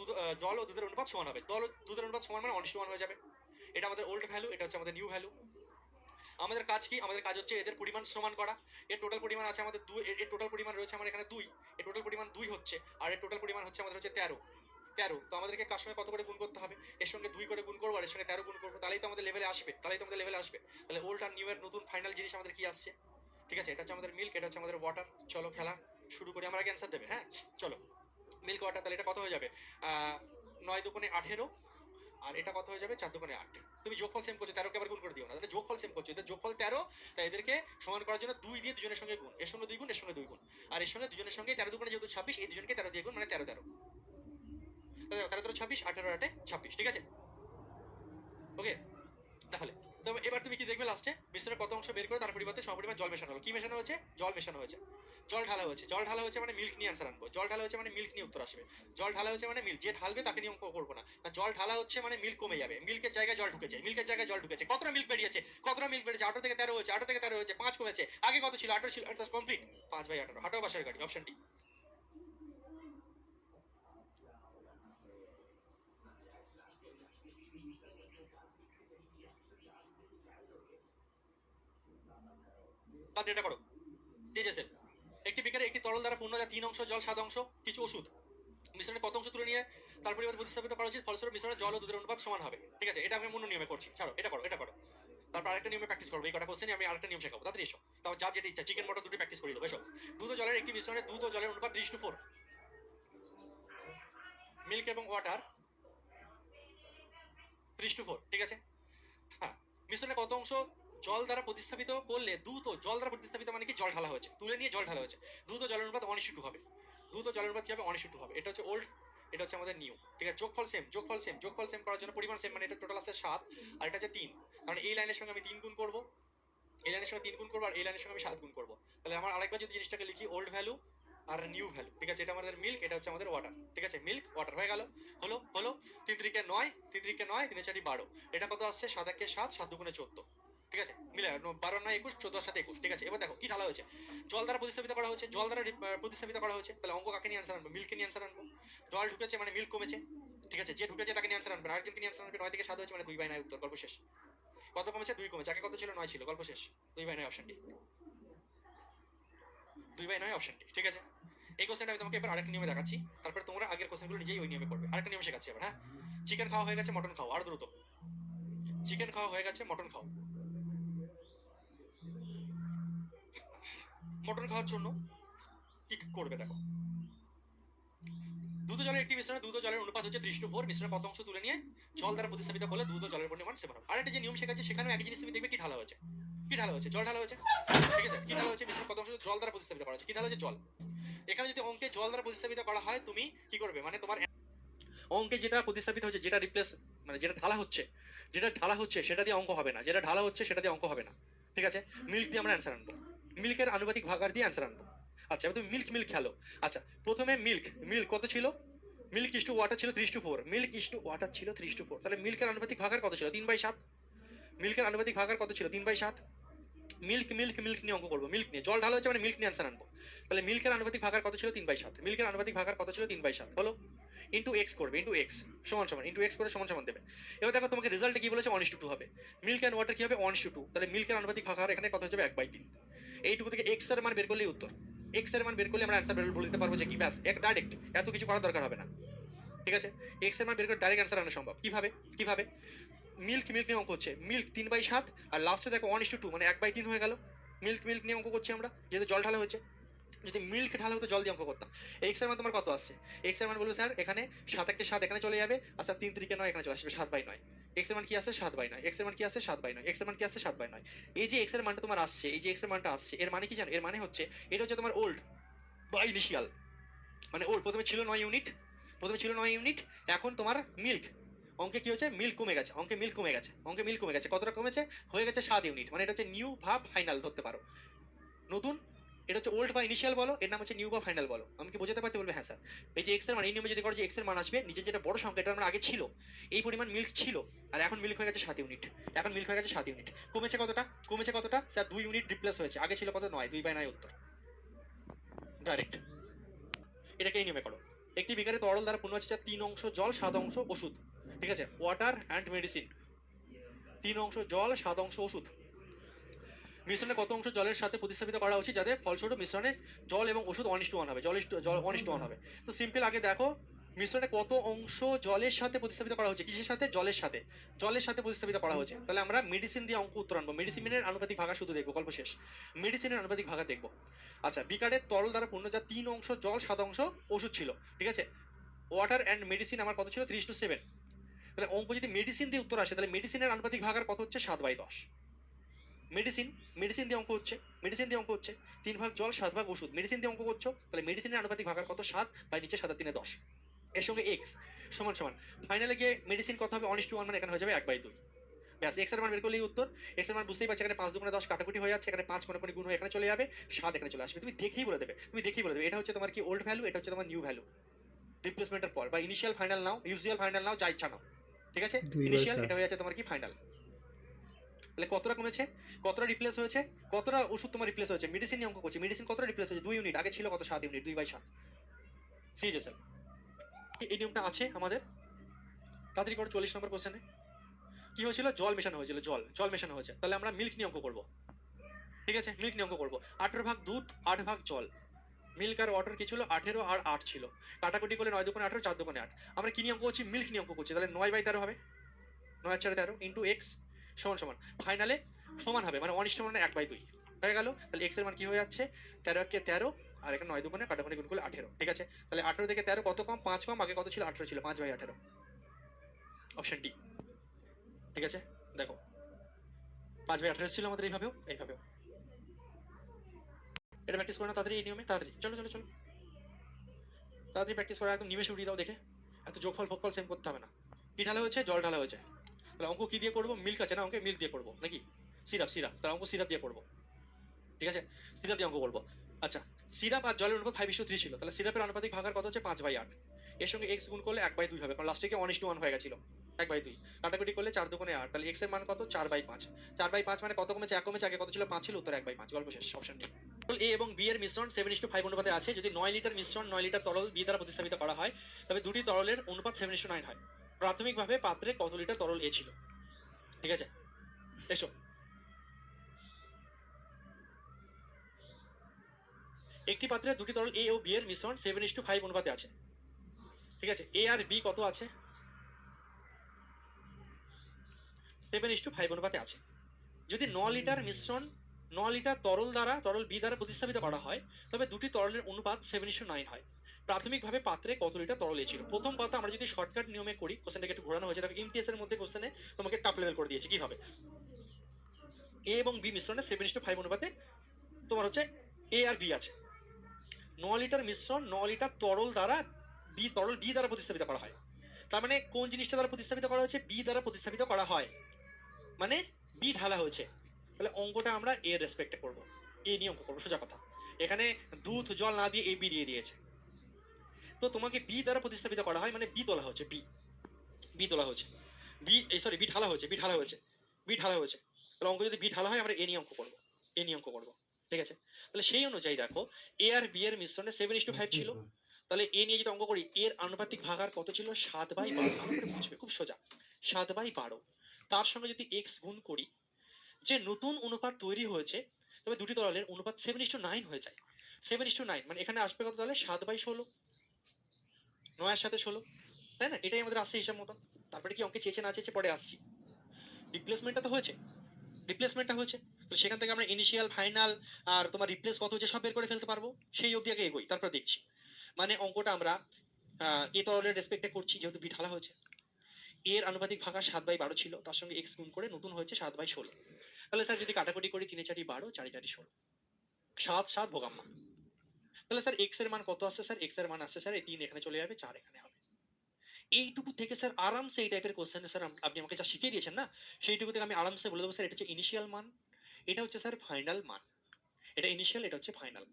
জল ও দুধের অনুপাত সমান হবে। জল ও দুধের অনুপাত সমান মানে 1:1 হয়ে যাবে। এটা আমাদের ওল্ড ভ্যালু, এটা হচ্ছে আমাদের নিউ ভ্যালু। আমাদের কাজ কি? আমাদের কাজ হচ্ছে এদের পরিমাণ সমান করা। এর টোটাল পরিমাণ আছে আমাদের 2, এর টোটাল পরিমাণ রয়েছে আমার এখানে 2, এর টোটাল পরিমাণ 2 হচ্ছে, আর এর টোটাল পরিমাণ হচ্ছে আমাদের হচ্ছে 13। তো আমাদেরকে কার সঙ্গে কত করে গুণ করতে হবে? এর সঙ্গে 2 করে গুণ করবো, আর এর সঙ্গে 13 গুণ করবো, তাহলেই তো আমাদের লেভেলে আসবে, তাহলে ওল্ড আর নিউ এর নতুন ফাইনাল জিনিস আমাদের কি আসছে? ঠিক আছে, এটা হচ্ছে আমাদের মিল্ক, এটা হচ্ছে আমাদের ওয়াটার। চলো খেলা শুরু করি, আমরা আগে অ্যান্সার দেবে, হ্যাঁ চলো। মিল্ক ওয়াটার, তাহলে এটা কত হয়ে যাবে? 9 দুগুণে 18, আর এটা কত হয়ে যাবে? 4 দুগুণে 8। তুমি যোগফল সেম করছো, 13 কে আবার গুণ করে দিও না, তাহলে যোগফল সেম করছো, এদের যোগফল 13, তাই এদেরকে সমান করার জন্য 2 দিয়ে দুজনের সঙ্গে গুণ, এর সঙ্গে 2 গুণ, এর সঙ্গে 2 গুণ, আর এর সঙ্গে দুজনের সঙ্গে 13 দুগুণে যেহেতু 26, এই দুজনকে 13 দিয়ে গুণ, মানে 13 13, 13 26, 18 8 26। ঠিক আছে, ওকে। তাহলে তবে এবার তুমি কি দেখবে লাস্টে, মিশ্রণের কত অংশ বের করে তার পরিবর্তে সমপরিমাণ জল মেশানো হলো। কি মেশানো হয়েছে? জল মেশানো হয়েছে। জল ঢালা হয়েছে, জল ঢালা হয়েছে মানে মিল্ক নিয়ে আনসার আনবো, জল ঢালা হয়েছে মানে মিল্ক নিয়ে উত্তর আসবে। জল ঢালা হয়েছে মানে মিল্ক, যে ঢালবে তাকে নিয়ে অঙ্ক করবো না। জল ঢালা হচ্ছে মানে মিল্ক কমে যাবে, মিল্কের জায়গায় জল ঢুকেছে, মিল্কের জায়গায় জল ঢুকেছে। কতটা মিল্ক বেরিয়েছে? 18 থেকে 13 হয়েছে, 18 থেকে 13 হয়েছে, 5 কমেছে, আগে কত ছিল? 18 ছিল, অর্থাৎ কমপ্লিট। 5/18, হাঁটাও বাসার গাড়ি, অপশন ডি। তার এটা করো, স্টেজেসের একটি বিকারে একটি তরল দ্বারা পূর্ণ, যা 3 অংশ জল, 7 অংশ কিছু ওষুধ, মিশ্রণে কত অংশ তুলে নিয়ে তার পরিবর্তে প্রতিস্থাপিত করা উচিত, ফলস্বরূপ মিশ্রণে জল ও দুধের অনুপাত সমান হবে। ঠিক আছে, এটা আমি মূল নিয়মে করছি, ছাড়ো এটা করো, এটা করো। তারপর আরেকটা নিয়মে প্র্যাকটিস করবো, এই কটা কোশ্চেনে আমি আরেকটা নিয়ম শেখাবো, তাড়াতাড়ি এসো। তারপর যার যেটা ইচ্ছা, চিকেন মটর দুটো প্র্যাকটিস করে দেবো, এসো। দুধ ও জলের একটি মিশ্রণে দুধ ও জলের অনুপাত 3:4, মিল্ক এবং ওয়াটার 3:4। ঠিক আছে, হ্যাঁ, মিশ্রণে কত অংশ জল দ্বারা প্রতিস্থাপিত করলে, দুধ ও জল দ্বারা প্রতিস্থাপিত মানে কি? জল ঢালা হয়েছে, তুলে নিয়ে জল ঢালা হয়েছে। দুধ ও জলের অনুপাত 1:2 হবে, দুধ ও জলের অনুপাত কি হবে? 1:2 হবে। এটা হচ্ছে ওল্ড, এটা হচ্ছে আমাদের নিউ। ঠিক আছে, যোগফল সেম, যোগফল সেম করার জন্য পরিমাণ সেম, মানে এটা টোটাল আছে 7, আর এটা হচ্ছে 3। কারণ এই লাইনের সঙ্গে আমি 3 গুণ করবো, এই লাইনের সঙ্গে 3 গুণ করবো, আর এই লাইনের সঙ্গে আমি 7 গুণ করবো। তাহলে আমার আরেকবার যদি জিনিসটাকে লিখি, ওল্ড ভ্যালু আর নিউ ভ্যালু। ঠিক আছে, এটা আমাদের মিল্ক, এটা হচ্ছে আমাদের ওয়াটার। ঠিক আছে, মিল্ক ওয়াটার হয়ে গেল, হলো হলো। 3 3 9, 3 3 9, 3 4 12, এটা কত আসছে? 7 1 7, 7 2 14। ঠিক আছে, মিলে 12 9 21, 14 7 21। ঠিক আছে, এবার দেখো কি ঢালা হয়েছে? জল দ্বারা প্রতিস্থাপিত করা হয়েছে, জল দ্বারা প্রতিস্থাপিত করা হয়েছে, তাহলে অঙ্ক কাকে নিয়ে আনসার আনবো? মিল্ককে নিয়ে আনসার আনবো। জল ঢুকেছে মানে মিল্ক কমেছে। ঠিক আছে, যে ঢুকেছে তাকে নিয়ে আনসার আনবে, আরেকজনকে নিয়ে আনসার আনবে। 9 থেকে 7 হয়েছে মানে 2/9 উত্তর, গল্প শেষ। কত কমেছে? 2 কমেছে। আগে কত ছিল? 9 ছিল। গল্প শেষ। 2/9 অপশন ডি। 2/9 option D. ঠিক আছে, এই কোশ্চেনটা আমি তোমাকে এবার আরেকটা নিয়মে দেখাচ্ছি, তারপরে তোমরা আগের কোশ্চেনগুলো নিজেই ওই নিয়মে করবে। আরেকটা নিয়ম শেখাচ্ছি এবার। হ্যাঁ, চিকেন খাওয়া হয়ে গেছে, মটন খাও। আর দ্রুত। চিকেন খাওয়া হয়ে গেছে, মটন খাও। মটন খাওয়ার জন্য কি করবে দেখো। দুধ ও জলের একটি মিশ্রণে দুধ ও জলের অনুপাত হচ্ছে 3:4। মিশ্রণের কত অংশ তুলে নিয়ে জল দ্বারা প্রতিস্থাপিত করলে দুধ ও জলের পরিমাণ সেম হবে। আরেকটা যে নিয়ম শেখাচ্ছি সেখানেও একই জিনিস তুমি দেখবে, কি ঢালা হয়েছে, কি ঢালা হয়েছে, জল ঢালা হয়েছে। ঠিক আছে, কি ঢালা হয়েছে? মিশ্রণের কত অংশ জল দ্বারা প্রতিস্থাপিত করা হয়েছে, কি ঢালা হয়েছে? জল। এখানে যদি অঙ্কে জল দ্বারা প্রতিস্থাপিত করা হয়, তুমি কি করবে, মানে তোমার অঙ্কে যেটা প্রতিস্থাপিত হচ্ছে, যেটা রিপ্লেস, মানে যেটা ঢালা হচ্ছে, যেটা ঢালা হচ্ছে সেটা দিয়ে অঙ্ক হবে না, যেটা ঢালা হচ্ছে সেটা দিয়ে অঙ্ক হবে না। ঠিক আছে, মিল্ক দিয়ে আমরা অ্যান্সার আনবো, মিল্কের আনুপাতিক ভাগার দিয়ে অ্যান্সার আনবো। আচ্ছা, এবার তুমি মিল্ক খেলো। আচ্ছা, প্রথমে মিল্ক কত ছিল? মিল্ক ইস টু ওয়াটার ছিল 3:4। মিল্ক ইস টু ওয়াটার ছিল 3:4, তাহলে মিল্কের আনুপাতিক ভাগার কত ছিল? 3/7। মিল্কের আনুপাতিক ভাগার কত ছিল? 3/7। মিল্ক নিয়ে অঙ্ক করবো, মিল্ক নিয়ে। জল ঢালা হচ্ছে মানে মিল্ক নিয়ে অ্যান্সার আনবো। তাহলে মিল্কের আনুপাতিক ভাগার কত ছিল? 3/7। মিল্কের আনুপাতিক ভাগার কত ছিল? 3/7 হলো। ইন্টু এক্স করবে, ইন্টু এক্স সমান সমান, ইন্টু এক্স করে সমান সমান দেবে। এবার দেখো তোমাকে রেজাল্টে কি বলেছে? 1:2 হবে। মিল্ক অ্যান্ড ওয়াটার কি হবে? 1:2। তাহলে মিল্কের আনুপাতিক ভাগার এখানে কত হয়ে যাবে? 1/3। এইটুকু থেকে এক্স এর মান বের করলেই উত্তর। এক্স এর মান বের করলে আমরা অ্যান্সার বের বলে দিতে পারবো যে কি, ব্যাস এক ডাইরেক্ট, এত কিছু করার দরকার হবে না। ঠিক আছে, এক্স এর মান বের করে ডাইরেক্ট অ্যান্সার আনা সম্ভব। কিভাবে? কিভাবে? মিল্ক নিয়ে অঙ্ক হচ্ছে, মিল্ক 3/7 আর লাস্টে দেখো 1:2 মানে 1/3 হয়ে গেল। মিল্ক নিয়ে অঙ্ক করছি আমরা, যেহেতু জল ঢালা হয়েছে। যদি মিল্ক ঢালা হতো জল দিয়ে অঙ্ক করতাম। এক্স এর মান তোমার কত আসছে? এক্স এর মান বলবো স্যার এখানে 7 × 7 এখানে চলে যাবে, আচ্ছা 3 × 9 এখানে চলে আসবে, 7/9। এক্স এর মান কি আসে? 7/9। এক্স এর মান কি আসে? 7/9। এক্স এর মান কি আসে? 7/9। এই যে এক্স এর মানটা তোমার আসছে, এই যে এক্স এর মানটা আসছে, এর মানে কি জানো? এর মানে হচ্ছে এটা হচ্ছে তোমার ওল্ড বা ইনিশিয়াল, মানে ওল্ড। প্রথমে ছিল 9 ইউনিট, এখন তোমার মিল্ক, অঙ্কে কি হচ্ছে? মিল্ক কমে গেছে, অঙ্কে মিল্ক কমে গেছে, কতটা কমেছে? হয়ে গেছে 7 ইউনিট, মানে এটা হচ্ছে নিউ বা ফাইনাল ধরতে পারো। নতুন, এটা হচ্ছে ওল্ড বা ইনিশিয়াল বলো, এর নাম হচ্ছে নিউ বা ফাইনাল বলো। আমি কি বোঝাতে পারছি? বলবে হ্যাঁ স্যার। এই যে এক্স এর মান, এই নিয়মে যদি করো যে এক্স এর মান আসবে নিজের যেটা বড় সংখ্যা, এটা মানে আগে ছিল এই পরিমাণ মিল্ক ছিল, আর এখন মিল্ক হয়ে গেছে 7 ইউনিট। এখন মিল্ক হয়ে গেছে 7 ইউনিট। কমেছে কতটা? স্যার 2 ইউনিট রিপ্লেস হয়েছে, আগে ছিল কত? 9। 2/9 উত্তর ডাইরেক্ট। এটাকে এই নিয়মে করো। একটি বিকারে তরল দ্বারা পূর্ণ আছে 3 অংশ জল 7 অংশ ওষুধ। ঠিক আছে, ওয়াটার অ্যান্ড মেডিসিন। 3 অংশ জল 7 অংশ ওষুধ। মিশ্রণে কত অংশ জলের সাথে প্রতিস্থাপিত করা উচিত যাতে ফলস্বরূপ মিশ্রণে জল এবং ওষুধ 1:1 হবে? জল 1:1 হবে। তো সিম্পল, আগে দেখো মিশ্রণে কত অংশ জলের সাথে প্রতিস্থাপিত করা হচ্ছে, কিসের সাথে? জলের সাথে প্রতিস্থাপিত করা হচ্ছে। তাহলে আমরা মেডিসিন দিয়ে অঙ্ক উত্তর আনবো, মেডিসিনের আনুপাতিক ভাগা শুধু দেখবো, গল্প শেষ। মেডিসিনের আনুপাতিক ভাগা দেখবো। আচ্ছা, বিকারের তরল দ্বারা পূর্ণ যা 3 অংশ জল 7 অংশ ওষুধ ছিল। ঠিক আছে, ওয়াটার অ্যান্ড মেডিসিন আমার কত ছিল? 3:7। তাহলে অঙ্ক যদি মেডিসিন দিয়ে উত্তর আসে, তাহলে মেডিসিনের আনুপাতিক ভাগার কত হচ্ছে? 7/10। মেডিসিন দিয়ে অঙ্ক হচ্ছে 3 ভাগ জল 7 ভাগ ওষুধ, মেডিসিন দিয়ে অঙ্ক করছো, তাহলে মেডিসিনের আনুপাতিক ভাগার কত? 7 বাই নিচে 7 আর 3 10, এর সঙ্গে এক্স সমান সমান। ফাইনালে গিয়ে মেডিসিন কত হবে? 1:1, মানে এখানে হয়ে যাবে 1/2। ব্যাস, এক্স এর মান বের করলেই উত্তর। এক্স এর মান বুঝতেই পারছি, এখানে 5 2 10 কাটাকুটি হয়ে যাচ্ছে, এখানে 5 কোন গুণ হয়ে এখানে চলে যাবে, 7 এখানে চলে আসবে। তুমি দেখেই বলে দেবে, এটা হচ্ছে তোমার কি ওল্ড ভ্যালু, এটা হচ্ছে তোমার নিউ ভ্যালু। রিপ্লেসমেন্টের পর বা ইনিশিয়াল ফাইনাল নাও, ইউজুয়াল ফাইনাল নাও, যা ইচ্ছা নাও। ঠিক আছে, ইনিশিয়াল এটা হয়ে যাচ্ছে তোমার কি ফাইনাল। তাহলে কতটা কমেছে, কতটা রিপ্লেস হয়েছে, কতটা ওষুধ তোমার রিপ্লেস হয়েছে? মেডিসিন নিয়ে অঙ্ক করছি, মেডিসিন কতটা রিপ্লেস হয়েছে? 2 ইউনিট, আগে ছিল কত? 7 ইউনিট, 2/7। সিএইচএসএল এই নিয়মটা আছে আমাদের। তাড়াতাড়ি করে 40 নম্বর কোশ্চেনে কি হয়েছিল? জল মেশানো হয়েছিল, জল মেশানো হয়েছে। তাহলে আমরা মিল্ক নিয়ে অঙ্ক করবো। ঠিক আছে, মিল্ক নিয়ে অঙ্ক করবো। 18 ভাগ দুধ 8 ভাগ জল। মিল্ক আর ওয়াটার কি ছিল? 18 আর 8 ছিল। কাটাকুটি করলে 9 2 18, 4 2 8। আমরা কি নিয়ে অঙ্ক করছি? মিল্ক নিয়ে অঙ্ক করছি। তাহলে 9/13 হবে, 9 আর 4 13 ইন্টু এক্স সমান সমান। ফাইনালে সমান হবে, মানে 1:1 মানে 1/2 হয়ে গেল। তাহলে এক্স এর মান কি হয়ে যাচ্ছে? 13 কে 13 আর এখানে 9 2 কাটাকুটি গুণ করলে 18। ঠিক আছে, তাহলে 18 থেকে 13 কত কম? 5 কম, আগে কত ছিল? 18 ছিল, 5/18 অপশন ডি। ঠিক আছে, দেখো 5/18 ছিল আমাদের। এইভাবেও এটা প্র্যাকটিস করে না তাড়াতাড়ি, এই নিয়মে তাড়াতাড়ি চলো তাড়াতাড়ি প্র্যাকটিস করা, একদম নিমেষে উঠিয়ে দাও দেখে। এত যোগফল ভোগফল সেম করতে হবে না। কি ঢালা হয়েছে? জল ঢালা হয়েছে। তাহলে অঙ্ক কি দিয়ে করবো? মিল্ক আছে না অঙ্কে, মিল্ক দিয়ে করবো নাকি? সিরাপ, তাহলে অঙ্ক সিরাপ দিয়ে করবো। ঠিক আছে, সিরাপ দিয়ে অঙ্ক করবো। আচ্ছা, সিরাপ আর জলের অনুপাত 5:3 ছিল, তাহলে সিরাপের আনুপাতিক ভাগার কত হচ্ছে? 5/8। এর সঙ্গে এক্স গুণ করলে 1/2 হবে, কারণ লাস্টে গিয়ে 1:1 হয়ে গেছিল, 1/2। কাটাকুটি করলে 4 2 8, তাহলে এক্স এর মান কত? 4/5। 4/5 মানে কত কমেছে? 1 কমেছে, আগে কত ছিল? 5 ছিল, উত্তর 1/5, গল্প শেষ, অপশন ডি। এ এবং বি এর মিশ্রণ 7:5 অনুপাতে আছে। যদি 9 লিটার মিশ্রণ 9 লিটার তরল বি দ্বারা প্রতিস্থাপিত করা হয়, তবে দুটি তরলের অনুপাত 7:9 হয়। প্রাথমিকভাবে পাত্রে কত লিটার তরল এ ছিল? ঠিক আছে, এসো, একটি পাত্রে দুটি তরল এ ও বি এর মিশ্রণ 7:5 অনুপাতে আছে। ঠিক আছে, এ আর বি কত আছে? 7:5 অনুপাতে আছে। যদি 9 লিটার মিশ্রণ 9 লিটার তরল বি দ্বারা প্রতিস্থাপিত করা হয়, তবে দুটি তরলের অনুপাত 7:9 হয়। প্রাথমিকভাবে পাত্রে কত লিটার তরল ছিল? প্রথম কথা, আমরা যদি শর্টকাট নিয়মে করি, কোশ্চেনটাকে একটু ঘোরানো হয়েছে, দেখো এমটিএস এর মধ্যে কোশ্চেনে তোমাকে টপ লেভেল করে দিয়েছে কিভাবে। এ এবং বি মিশ্রণে 7:5 অনুপাতে তোমার হচ্ছে এ আর বি আছে। 9 লিটার মিশ্রণ 9 লিটার তরল বি দ্বারা প্রতিস্থাপিত করা হয়। তার মানে কোন জিনিসটা দ্বারা প্রতিস্থাপিত করা হয়েছে? বি দ্বারা প্রতিস্থাপিত করা হয়, মানে বি ঢালা হয়েছে। তাহলে অঙ্কটা আমরা এর রেসপেক্টে করব, এ নিয়ে অঙ্ক করবো, সোজা কথা। এখানে দুধ জল না দিয়ে এ বি দিয়ে দিয়েছে, তো তোমাকে বি দ্বারা প্রতিস্থাপিত করা হয়, মানে বি তোলা হচ্ছে, বি তোলা হচ্ছে, বি ঢালা হয়েছে, বি ঢালা হয়েছে। তাহলে অঙ্ক যদি বি ঢালা হয়, আমরা এ নিয়ে অঙ্ক করবো, এ নিয়ে অঙ্ক করবো। ঠিক আছে, তাহলে সেই অনুযায়ী দেখো, এ আর বি এর মিশ্রণে 7:5 ছিল। তাহলে এ নিয়ে যদি অঙ্ক করি, এর আনুপাতিক ভাগার কত ছিল? 7/12। ভালো করে বুঝবে, খুব সোজা, 7/12। তার সঙ্গে যদি এক্স গুণ করি, যে নতুন অনুপাত তৈরি হয়েছে, তবে দুটি তরলের অনুপাত 7:9 হয়ে যায়। 7:9 মানে এখানে আসবে কত? তাহলে 7/16, 9 সাথে 16, তাই না? এটাই আমাদের আসছে হিসাব মতন। তারপরে কি অঙ্কে চেয়েছে না চেয়েছে পরে আসছি, রিপ্লেসমেন্টটা তো হয়েছে, রিপ্লেসমেন্টটা হয়েছে। তো সেখান থেকে আমরা ইনিশিয়াল, ফাইনাল আর তোমার রিপ্লেস কত হচ্ছে সব বের করে ফেলতে পারবো। সেই অবধি আগে এগোই, তারপর দেখছি। মানে অঙ্কটা আমরা এ তরলের রেসপেক্টে করছি, যেহেতু বি ঢালা হয়েছে। এর আনুপাতিক ভাগার 7/12 ছিল, তার সঙ্গে এক্স গুণ করে নতুন হয়েছে 7/16। তাহলে স্যার যদি কাটাকুটি করি, 3 4 12, 4 4 16, 7 7 ভোগাম্মা। তাহলে স্যার এক্স এর মান কত আসছে? স্যার এক্স এর মান আসছে স্যার এই 3 এখানে চলে যাবে, 4 এখানে হবে। এইটুকু থেকে স্যার আরামসে এই টাইপের কোশ্চেন স্যার আপনি আমাকে যা শিখিয়ে দিয়েছেন না, সেইটুকু থেকে আমি আরামসে বলে দেবো স্যার এটা হচ্ছে ইনিশিয়াল মান, এটা হচ্ছে স্যার ফাইনাল মান। এটা ইনিশিয়াল, এটা হচ্ছে ফাইনাল।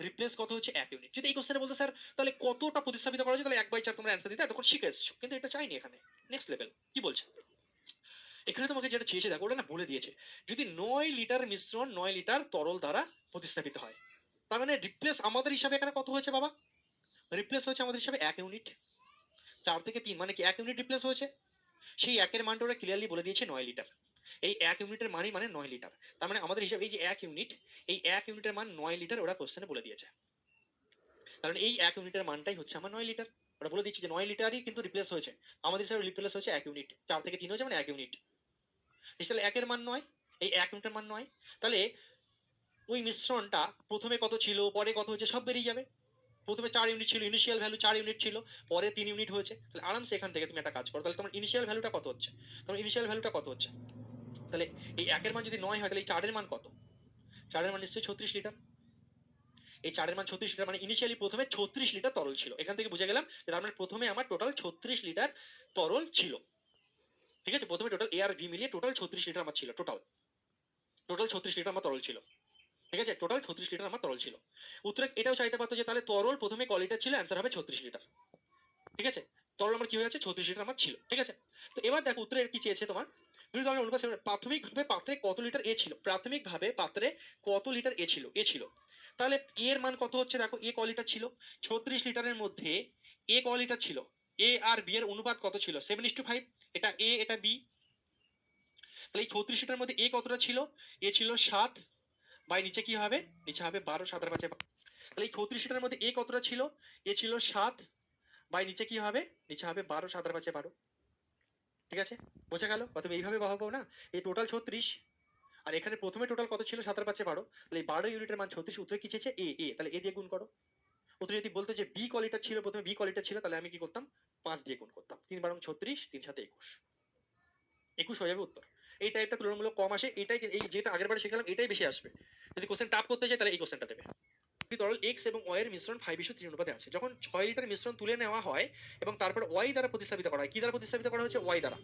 রিপ্লেস কত হচ্ছে 1 ইউনিট। যদি এই কোশ্চেনে বলতো স্যার তাহলে কতটা প্রতিস্থাপিত করা যায়, তাহলে 1/4 তোমরা অ্যান্সার দিতে তখন শিখে এসছো, কিন্তু এটা চাইনি। এখানে নেক্সট লেভেল কি বলছে, এখানে তোমাকে যেটা চেয়েছে দেখো, ওটা না বলে দিয়েছে, যদি 9 লিটার মিশ্রণ 9 লিটার তরল দ্বারা প্রতিস্থাপিত হয়, তার মানে রিপ্লেস আমাদের হিসাবে এখানে কত হয়েছে বাবা? রিপ্লেস হয়েছে আমাদের হিসাবে 1 ইউনিট। 4 থেকে 3 মানে কি 1 ইউনিট রিপ্লেস হয়েছে। সেই একের মানটা ওরা ক্লিয়ারলি বলে দিয়েছে 9 লিটার। এই 1 ইউনিটের মানই মানে 9 লিটার। তার মানে আমাদের হিসাবে এই যে 1 ইউনিট, এই 1 ইউনিটের মান 9 লিটার ওরা কোশ্চেনে বলে দিয়েছে। কারণ এই 1 ইউনিটের মানটাই হচ্ছে আমার 9 লিটার। ওরা বলে দিচ্ছে যে 9 লিটারই কিন্তু রিপ্লেস হয়েছে। আমাদের হিসাবে রিপ্লেস হয়েছে 1 ইউনিট। 4 থেকে 3 হয়েছে মানে 1 ইউনিট। তাহলে 1 এর মান 9, এই 1 ইউনিটের মান 9। তাহলে ওই মিশ্রণটা প্রথমে কত ছিল, পরে কত হয়েছে সব বেরিয়ে যাবে। প্রথমে 4 ইউনিট ছিল, ইনিশিয়াল ভ্যালু 4 ইউনিট ছিল, পরে 3 ইউনিট হয়েছে। তাহলে আরামসে এখান থেকে তুমি একটা কাজ করো, তাহলে তোমার ইনিশিয়াল ভ্যালুটা কত হচ্ছে? তোমার ইনিশিয়াল ভ্যালুটা কত হচ্ছে? তাহলে এই 1 এর মান যদি 9 হয়, তাহলে এই 4 এর মান কত? 4 এর মান নিশ্চয়ই 36 লিটার। এই 4 এর মান 36 লিটার, মানে ইনিশিয়ালি প্রথমে 36 লিটার তরল ছিল। এখান থেকে বুঝে গেলাম যে তার মানে প্রথমে আমার টোটাল 36 লিটার তরল ছিল। ঠিক আছে, প্রথমে টোটাল এ আর বি মিলিয়ে টোটাল 36 লিটার আমার ছিল, টোটাল 36 লিটার আমার তরল ছিল। ঠিক আছে, টোটাল 36 লিটার আমার তরল ছিল। উত্তরে এটাও চাইতে পারতো যে তাহলে তরল প্রথমে ক লিটার ছিল, অ্যান্সার হবে 36 লিটার। ঠিক আছে, তরল আমার কি হয়ে যাচ্ছে? 36 লিটার আমার ছিল। ঠিক আছে, তো এবার দেখো উত্তরে কি চেয়েছে তোমার। যদি তোমার অনুপাত প্রাথমিকভাবে পাত্রে কত লিটার এ ছিল, প্রাথমিকভাবে পাত্রে কত লিটার এ ছিল। তাহলে এর মান কত হচ্ছে? দেখো এ ক লিটার ছিল, 36 লিটারের মধ্যে এ ক লিটার ছিল, এ আর বি এর অনুপাত কত ছিল? 7:5। এটা এ, এটা বি। তাহলে এই 36 লিটারের মধ্যে এ কতটা ছিল? এ ছিল 7, বাই নিচে কি হবে? নিচে হবে 12, 7 আর 5 তাহলে এই 36 লিটারের মধ্যে এ কতটা ছিল? এ ছিল 7, বাই নিচে কি হবে? নিচে হবে 12, 7 আর 5 12। ঠিক আছে, বোঝা গেল? অতএব এইভাবে ভাববো না, এই টোটাল 36, আর এখানে প্রথমে টোটাল কত ছিল? 7 আর 5 12। তাহলে এই 12 ইউনিটের মান 36। উত্তরে কি চেয়েছে? এ। তাহলে এ দিয়ে গুণ করো। উত্তরে যদি বলতো যে বি কোয়ালিটা ছিল, প্রথমে বি কোয়ালিটা ছিল, তাহলে আমি কি করতাম? 5 দিয়ে গুণ করতাম। 3 বারং 36, 3 7 21, 21 হয়ে যাবে উত্তর। এই টাইপটা তুলনামূলক কম আসে, এটাই এই যেটা আগের বারে শিখলাম এটাই বেশি আসবে। যদি কোশ্চেন টাফ করতে চাই তাহলে এই কোশ্চেনটা দেবে। তরল x এবং y এর মিশ্রণ 5:3 অনুপাতে আছে। যখন 6 লিটার মিশ্রণ তুলে নেওয়া হয় এবং তারপর y দ্বারা প্রতিস্থাপিত করা হয়, কি দ্বারা প্রতিস্থাপিত করা হচ্ছে? y দ্বারা।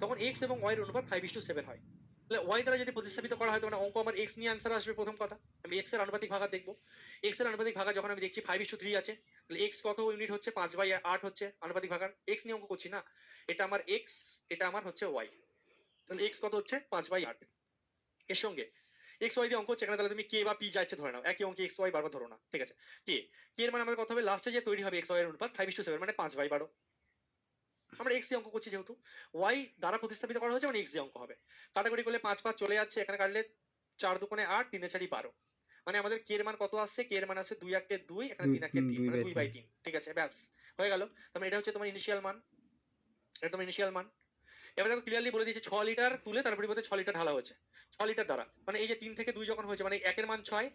তখন x এবং y এর অনুপাত 5:7 হয়। তাহলে y দ্বারা যদি প্রতিস্থাপিত করা হয়, তখন অঙ্ক আমার x নিয়ে আনসার আসবে। প্রথম কথা, আমি x এর আনুপাতিক ভাগা দেখবো। x এর আনুপাতিক ভাগা যখন আমি দেখছি 5:3 আছে, তাহলে x কত ইউনিট হচ্ছে? 5/8 হচ্ছে আনুপাতিক ভাগার। x নিয়ে অঙ্ক করছি না, এটা আমার x, এটা আমার হচ্ছে y। তাহলে x কত হচ্ছে? 5/8। এর সঙ্গে এক্স ওয়াই দিয়ে অঙ্ক হচ্ছে এখানে, তাহলে তুমি কে বা পি যা ইচ্ছে ধরে নাও, একই অঙ্কে এক্স ওয়াই বারবার ধরো না। ঠিক আছে, কে এর মানে আমাদের কথা হবে লাস্টে যে তৈরি হবে এক্স ওয়াই এর অনুপাত 5:7, মানে 5/12। আমরা এক্স দিয়ে অঙ্ক করছি যেহেতু, ওয়াই দ্বারা প্রতিস্থাপিত করা হয়েছে মানে এক্স দিয়ে অঙ্ক হবে। কাটাকুটি করলে 5 চলে যাচ্ছে, এখানে কাটলে 4 দুগুণে 8, 3 এ 4 12, মানে আমাদের কে এর মান কত আসছে? কে এর মান আসছে 2 1 2, এখানে 3 1 3, মানে 2/3। ঠিক আছে, ব্যাস হয়ে গেল। তার মানে এটা হচ্ছে তোমার ইনিশিয়াল মান, এটা তোমার ইনিশিয়াল মান। এবার দেখো ক্লিয়ারলি বলে দিয়েছে 6 লিটার তুলে তার পরিবর্তে 6 লিটার ঢালা হয়েছে। 6 লিটার দ্বারা মানে এই যে 3 থেকে 2 যখন হয়েছে, মানে 1 এর মান 6,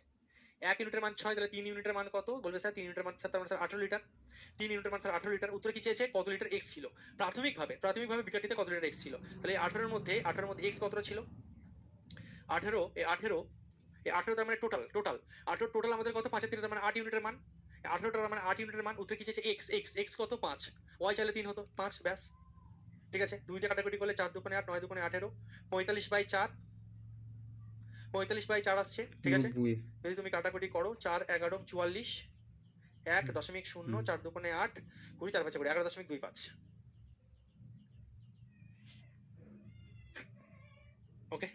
1 ইউনিটের মান 6, তাহলে 3 ইউনিটের মান কত? বলবে স্যার 3 ইউনিটের মান স্যার, তার মানে স্যার 18 লিটার। 3 ইউনিটের মান স্যার 18 লিটার। উত্তর কি চেয়েছে? কত লিটার এক্স ছিল প্রাথমিকভাবে বিকাটিতে কত লিটার এক্স ছিল। তাহলে এই 18 এর মধ্যে এক্স কতটা ছিল? 18, এই 18 তার মানে টোটাল 18 টোটাল আমাদের কত? 5 এর 3 তার মানে 8 ইউনিটের মান। 18 তার মানে 8 ইউনিটের মান। উত্তর কি চেয়েছে? এক্স কত? 5। ওয়াই চাইলে 3 হতো, 5, ব্যাস। ঠিক আছে, 2 দিয়ে কাটাকুটি করলে 4 দুগুণে 8, 9 দুগুণে 18, 45/4, 45/4 আসছে। ঠিক আছে, যদি তুমি কাটাকুটি করো 4 11 44, 1.0, 4 দুগুণে 8, 20, 4 5 11.25। ওকে।